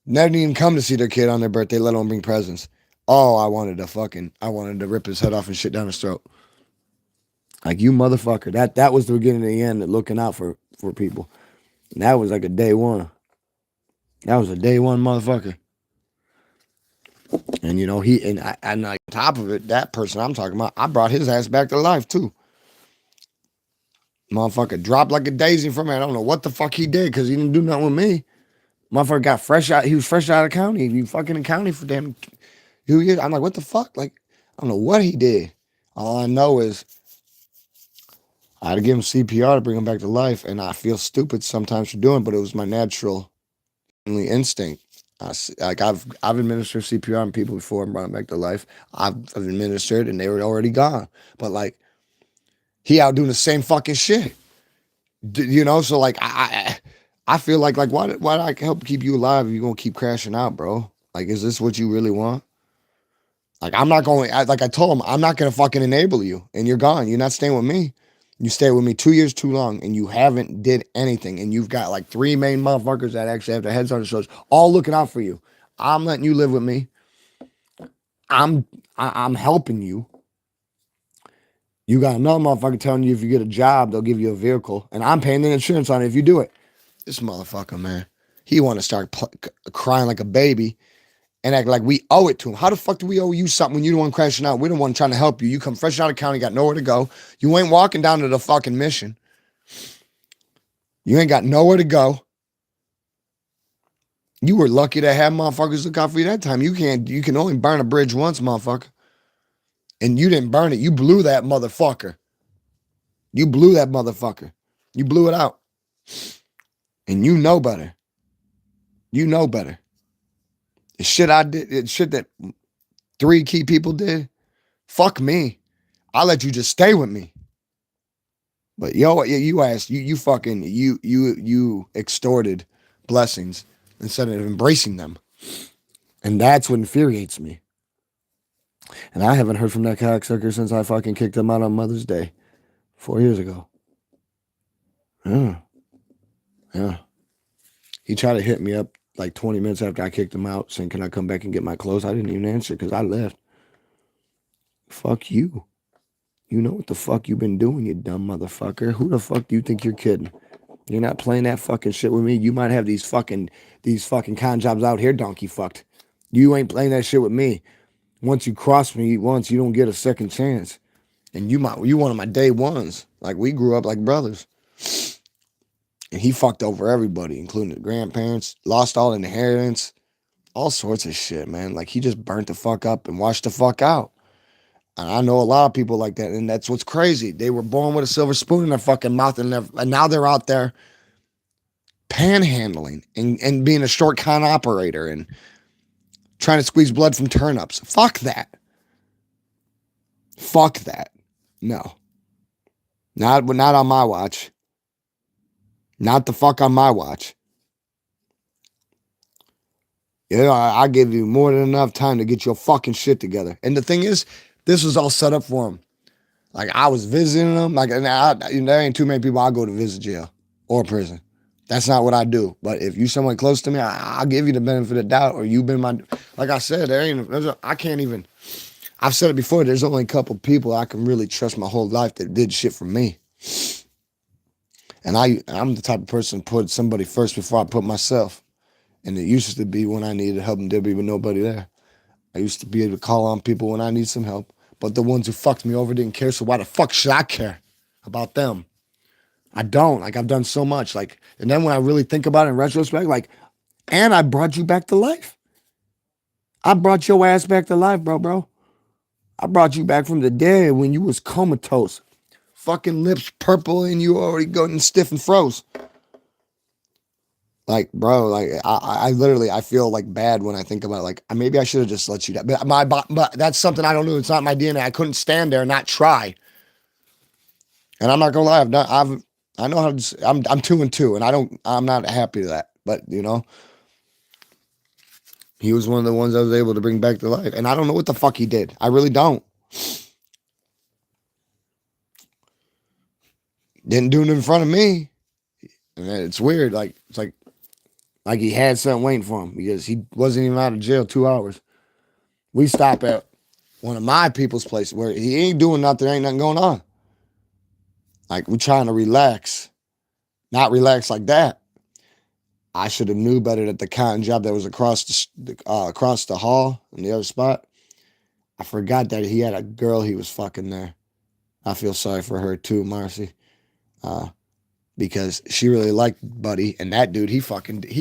Never didn't even come to see their kid on their birthday, let alone bring presents. Oh, I wanted to rip his head off and shit down his throat. Like you motherfucker. That was the beginning and the end of looking out for people. And that was like a day one. That was a day one motherfucker. And you know, and like on top of it, that person I'm talking about, I brought his ass back to life too. Motherfucker dropped like a daisy from me. I don't know what the fuck he did because he didn't do nothing with me. Motherfucker got fresh out. He was fresh out of county. He fucking in county for damn 2 years. I'm like, what the fuck? Like, I don't know what he did. All I know is I had to give him CPR to bring him back to life, and I feel stupid sometimes for doing, but it was my natural instinct. I've administered CPR on people before and brought them back to life. I've administered and they were already gone. But like, he out doing the same fucking shit. You know, so like I feel like why did I help keep you alive if you're gonna keep crashing out, bro? Like, is this what you really want? Like, I'm not going. Like I told him, I'm not gonna fucking enable you, and you're gone. You're not staying with me. You stayed with me 2 years too long, and you haven't did anything, and you've got like 3 main motherfuckers that actually have their heads on their shoulders, all looking out for you. I'm letting you live with me. I'm helping you. You got another motherfucker telling you if you get a job, they'll give you a vehicle, and I'm paying the insurance on it if you do it. This motherfucker, man, he want to start crying like a baby and act like we owe it to him. How the fuck do we owe you something when you the one crashing out? We're the one trying to help you. You come fresh out of county, got nowhere to go. You ain't walking down to the fucking mission. You ain't got nowhere to go. You were lucky to have motherfuckers look out for you that time. You can only burn a bridge once, motherfucker. And you didn't burn it. You blew that motherfucker. You blew that motherfucker. You blew it out. And you know better. You know better. The shit I did, the shit that 3 key people did, fuck me. I'll let you just stay with me. But yo, you asked, you fucking, you extorted blessings instead of embracing them. And that's what infuriates me. And I haven't heard from that cocksucker since I fucking kicked him out on Mother's Day 4 years ago. Yeah. He tried to hit me up like 20 minutes after I kicked him out saying, can I come back and get my clothes? I didn't even answer because I left. Fuck you. You know what the fuck you been doing, you dumb motherfucker. Who the fuck do you think you're kidding? You're not playing that fucking shit with me. You might have these fucking con jobs out here, donkey fucked. You ain't playing that shit with me. Once you cross me once, you don't get a second chance. And you one of my day ones. Like, we grew up like brothers. And he fucked over everybody, including the grandparents, lost all inheritance, all sorts of shit, man. Like, he just burnt the fuck up and washed the fuck out. And I know a lot of people like that, and that's what's crazy. They were born with a silver spoon in their fucking mouth, and now they're out there panhandling and being a short con operator and trying to squeeze blood from turnips. Fuck that. Fuck that. No. Not on my watch. Not the fuck on my watch. You know, I give you more than enough time to get your fucking shit together. And the thing is, this was all set up for him. Like, I was visiting him. Like, there ain't too many people I go to visit jail or prison. That's not what I do. But if you someone close to me, I'll give you the benefit of the doubt. Or you've been like I said, I can't even. I've said it before. There's only a couple people I can really trust my whole life that did shit for me. And I'm the type of person to put somebody first before I put myself. And it used to be when I needed help and there'd be nobody there. I used to be able to call on people when I need some help. But the ones who fucked me over didn't care, so why the fuck should I care about them? I don't. Like, I've done so much. Like, and then when I really think about it in retrospect, like, and I brought you back to life. I brought your ass back to life, bro. I brought you back from the dead when you was comatose. Fucking lips purple and you already gotten stiff and froze. Like, bro, like I literally, I feel like bad when I think about it. Like, maybe I should have just let you die. But that's something I don't do. It's not my DNA. I couldn't stand there and not try. And I'm not gonna lie, I know how to. I'm 2 and 2, and I'm not happy with that. But you know, he was one of the ones I was able to bring back to life, and I don't know what the fuck he did. I really don't. Didn't do it in front of me. And it's weird. Like, it's like he had something waiting for him because he wasn't even out of jail 2 hours. We stop at one of my people's places where he ain't doing nothing, there ain't nothing going on. Like, we trying to relax. Not relax like that. I should have knew better that the cotton job that was across the hall in the other spot, I forgot that he had a girl he was fucking there. I feel sorry for her too, Marcy. Because she really liked Buddy, and that dude, he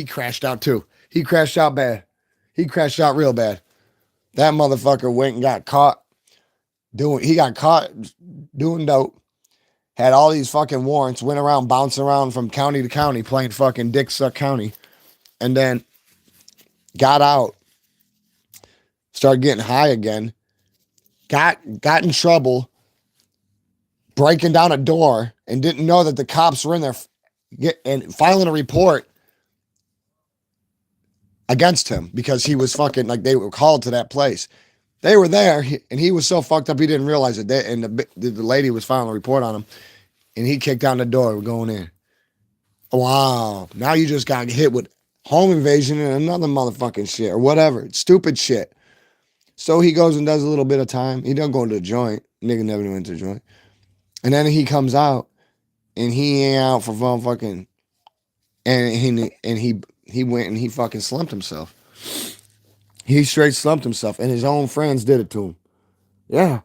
crashed out too. He crashed out bad. He crashed out real bad. That motherfucker went and got caught doing dope. Had all these fucking warrants, went around bouncing around from county to county playing fucking Dick Suck County, and then got out, started getting high again, got in trouble, breaking down a door, and didn't know that the cops were in there and filing a report against him because he was fucking, like, they were called to that place. They were there, and he was so fucked up he didn't realize it. And the lady was filing a report on him, and he kicked down the door. We're going in. Wow. Now you just got hit with home invasion and another motherfucking shit or whatever. Stupid shit. So he goes and does a little bit of time. He doesn't go into the joint. Nigga never went to the joint. And then he comes out and he ain't out for fucking and he went and he fucking slumped himself. He straight slumped himself and his own friends did it to him. Yeah.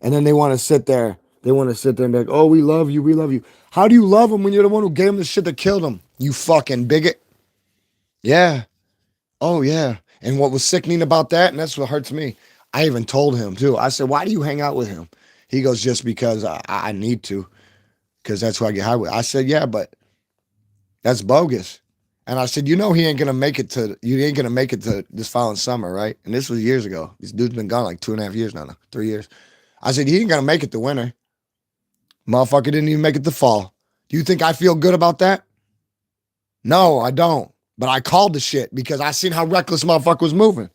And then they want to sit there. They want to sit there and be like, oh, we love you. We love you. How do you love him when you're the one who gave him the shit that killed him? You fucking bigot. Yeah. Oh, yeah. And what was sickening about that, and that's what hurts me, I even told him too. I said, why do you hang out with him? He goes, just because I need to, because that's who I get high with. I said, yeah, but that's bogus. And I said, you ain't going to make it to this following summer, right? And this was years ago. This dude's been gone like 2.5 years now, 3 years. I said, he ain't going to make it to winter. Motherfucker didn't even make it to fall. Do you think I feel good about that? No, I don't. But I called the shit because I seen how reckless motherfucker was moving.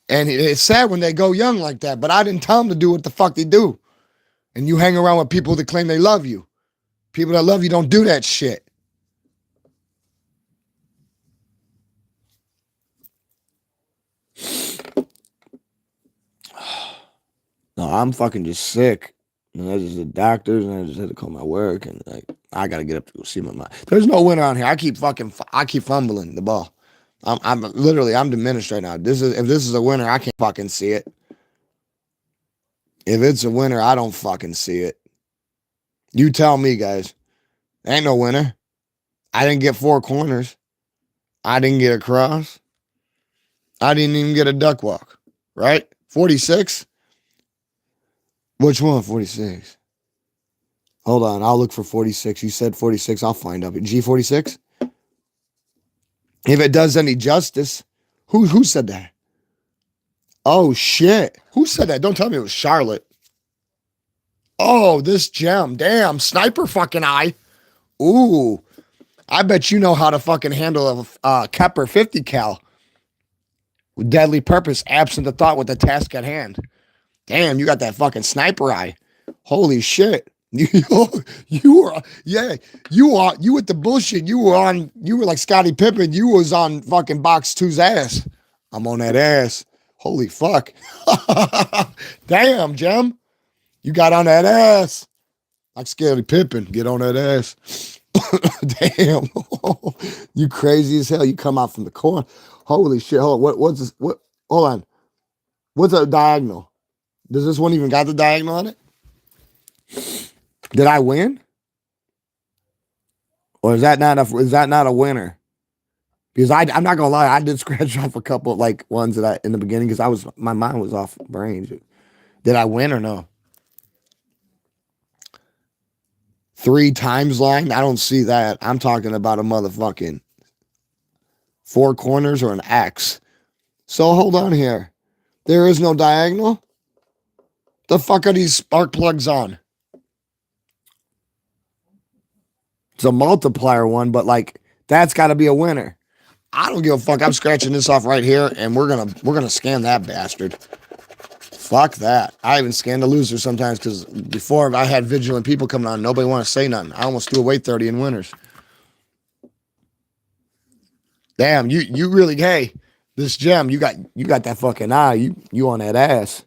And it's sad when they go young like that, but I didn't tell them to do what the fuck they do. And you hang around with people that claim they love you. People that love you don't do that shit. No, I'm fucking just sick. And I just the doctors, and I just had to call my work, and I gotta get up to go see my mom. There's no winner on here. I keep fumbling the ball. I'm literally diminished right now. If this is a winner, I can't fucking see it. If it's a winner, I don't fucking see it. You tell me, guys. Ain't no winner. I didn't get 4 corners. I didn't get a cross. I didn't even get a duck walk. Right? 46? Which one? 46. Hold on. I'll look for 46. You said 46. I'll find out. G46? If it does any justice. Who said that? Oh, shit. Who said that? Don't tell me it was Charlotte. Oh, this gem. Damn. Sniper fucking eye. Ooh. I bet you know how to fucking handle a Kepler 50 cal. With deadly purpose, absent the thought with the task at hand. Damn, you got that fucking sniper eye. Holy shit. You were with the bullshit. You were like Scottie Pippen. You was on fucking box 2's ass. I'm on that ass. Holy fuck. Damn, Jem. You got on that ass. Like Scottie Pippen. Get on that ass. Damn. You crazy as hell. You come out from the corner. Holy shit. Hold on. What's this? Hold on. What's a diagonal? Does this one even got the diagonal on it? Did I win? Or is that not a winner? Because I'm not gonna lie, I did scratch off a couple of like ones that in the beginning because my mind was off brain. Did I win or no? 3 times line? I don't see that. I'm talking about a motherfucking 4 corners or an X. So hold on here. There is no diagonal? The fuck are these spark plugs on? It's a multiplier one, but like that's got to be a winner. I don't give a fuck. I'm scratching this off right here, and we're gonna scan that bastard. Fuck that. I even scan the loser sometimes because before I had vigilant people coming on, nobody want to say nothing. I almost threw away 30 in winners. Damn, you really, hey, this gem, you got that fucking eye. You on that ass.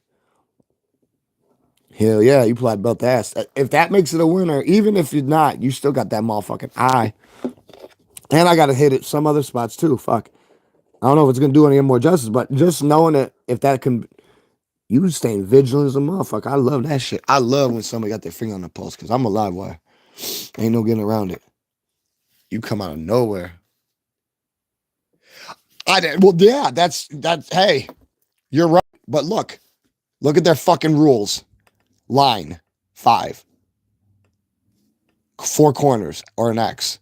Hell yeah, you applied both ass. If that makes it a winner, even if you're not, you still got that motherfucking eye. And I gotta hit it some other spots too. Fuck. I don't know if it's gonna do any more justice, but just knowing that if that can, you staying vigilant as a motherfucker. I love that shit. I love when somebody got their finger on the pulse because I'm a live wire. Ain't no getting around it. You come out of nowhere. Well, yeah, that's hey, you're right. But look at their fucking rules. Line 5. 4 corners or an X.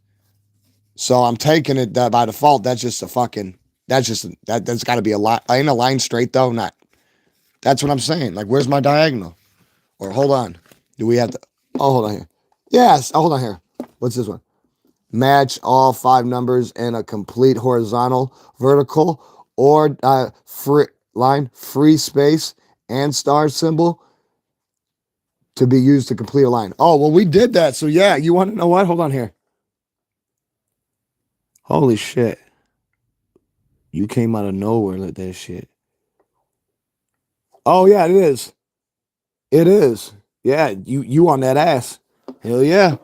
So I'm taking it that by default, that's got to be a line. Ain't a line straight though? Not. That's what I'm saying. Like, where's my diagonal? Or hold on. Do we have to? Oh, hold on here. Yes. Oh, hold on here. What's this one? Match all 5 numbers in a complete horizontal, vertical, or free line, free space, and star symbol. to be used to complete a line. Oh, well, we did that. So yeah, you want to know what? Hold on here. Holy shit. You came out of nowhere with that shit. Oh yeah, it is. It is. Yeah, you on that ass. Hell yeah.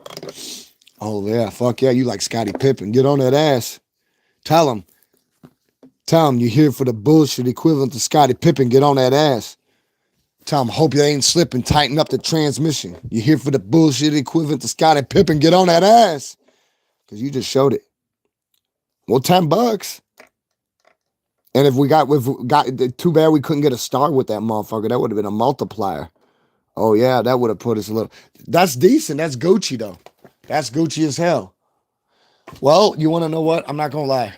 Oh yeah, fuck yeah. You like Scottie Pippen. Get on that ass. Tell him. Tell him you're here for the bullshit equivalent to Scottie Pippen. Get on that ass. Tell him, hope you ain't slipping. Tighten up the transmission. You're here for the bullshit equivalent to Scottie Pippen. Get on that ass. Because you just showed it. Well, $10. And if we got, too bad we couldn't get a star with that motherfucker. That would have been a multiplier. Oh yeah, that would have put us a little. That's decent. That's Gucci though. That's Gucci as hell. Well, you want to know what? I'm not gonna lie.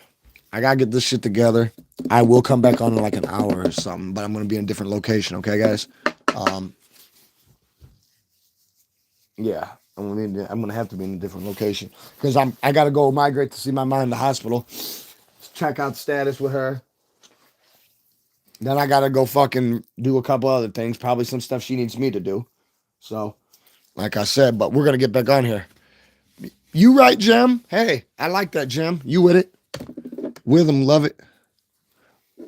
I gotta get this shit together. I will come back on in like an hour or something, but I'm gonna be in a different location. Okay, guys. Yeah, I'm gonna have to be in a different location because I gotta go migrate to see my mom in the hospital. Check out status with her. Then I gotta go fucking do a couple other things. Probably some stuff she needs me to do. So, like I said, but we're gonna get back on here. You right, Jim? Hey, I like that, Jim. You with it? With him, love it.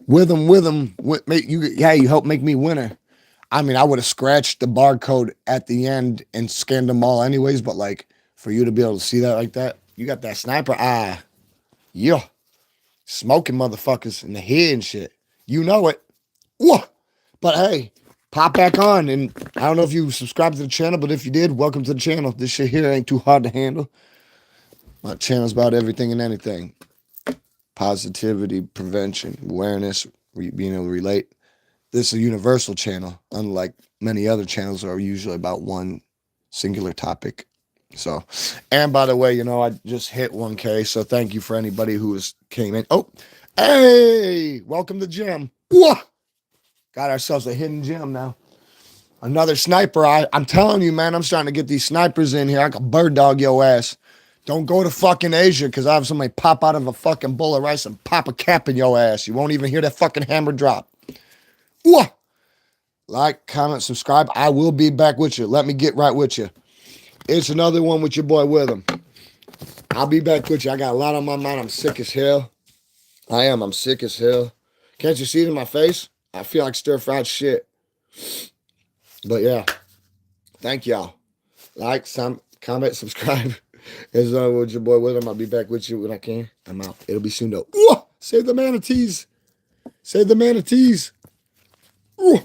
With him. You helped make me winner. I mean, I would have scratched the barcode at the end and scanned them all anyways, but like for you to be able to see that like that, you got that sniper eye. Yeah. Smoking motherfuckers in the head and shit. You know it. Whoa. But hey, pop back on. And I don't know if you subscribed to the channel, but if you did, welcome to the channel. This shit here ain't too hard to handle. My channel's about everything and anything. Positivity, prevention, awareness, being able to relate. This is a universal channel, unlike many other channels that are usually about one singular topic. So, and by the way, I just hit 1K, so thank you for anybody who came in. Oh, hey, welcome to Gem. Whoa! Got ourselves a hidden gem now. Another sniper. I'm telling you, man, I'm starting to get these snipers in here. I can bird dog your ass. Don't go to fucking Asia because I have somebody pop out of a fucking bowl of rice and pop a cap in your ass. You won't even hear that fucking hammer drop. Whoa! Like, comment, subscribe. I will be back with you. Let me get right with you. It's another one with your boy Witham. I'll be back with you. I got a lot on my mind. I'm sick as hell. I am. I'm sick as hell. Can't you see it in my face? I feel like stir-fried shit. But yeah. Thank y'all. Like, comment, subscribe. It's another one with your boy Witham. I'll be back with you when I can. I'm out. It'll be soon though. Whoa! Save the manatees. Save the manatees. Ooh.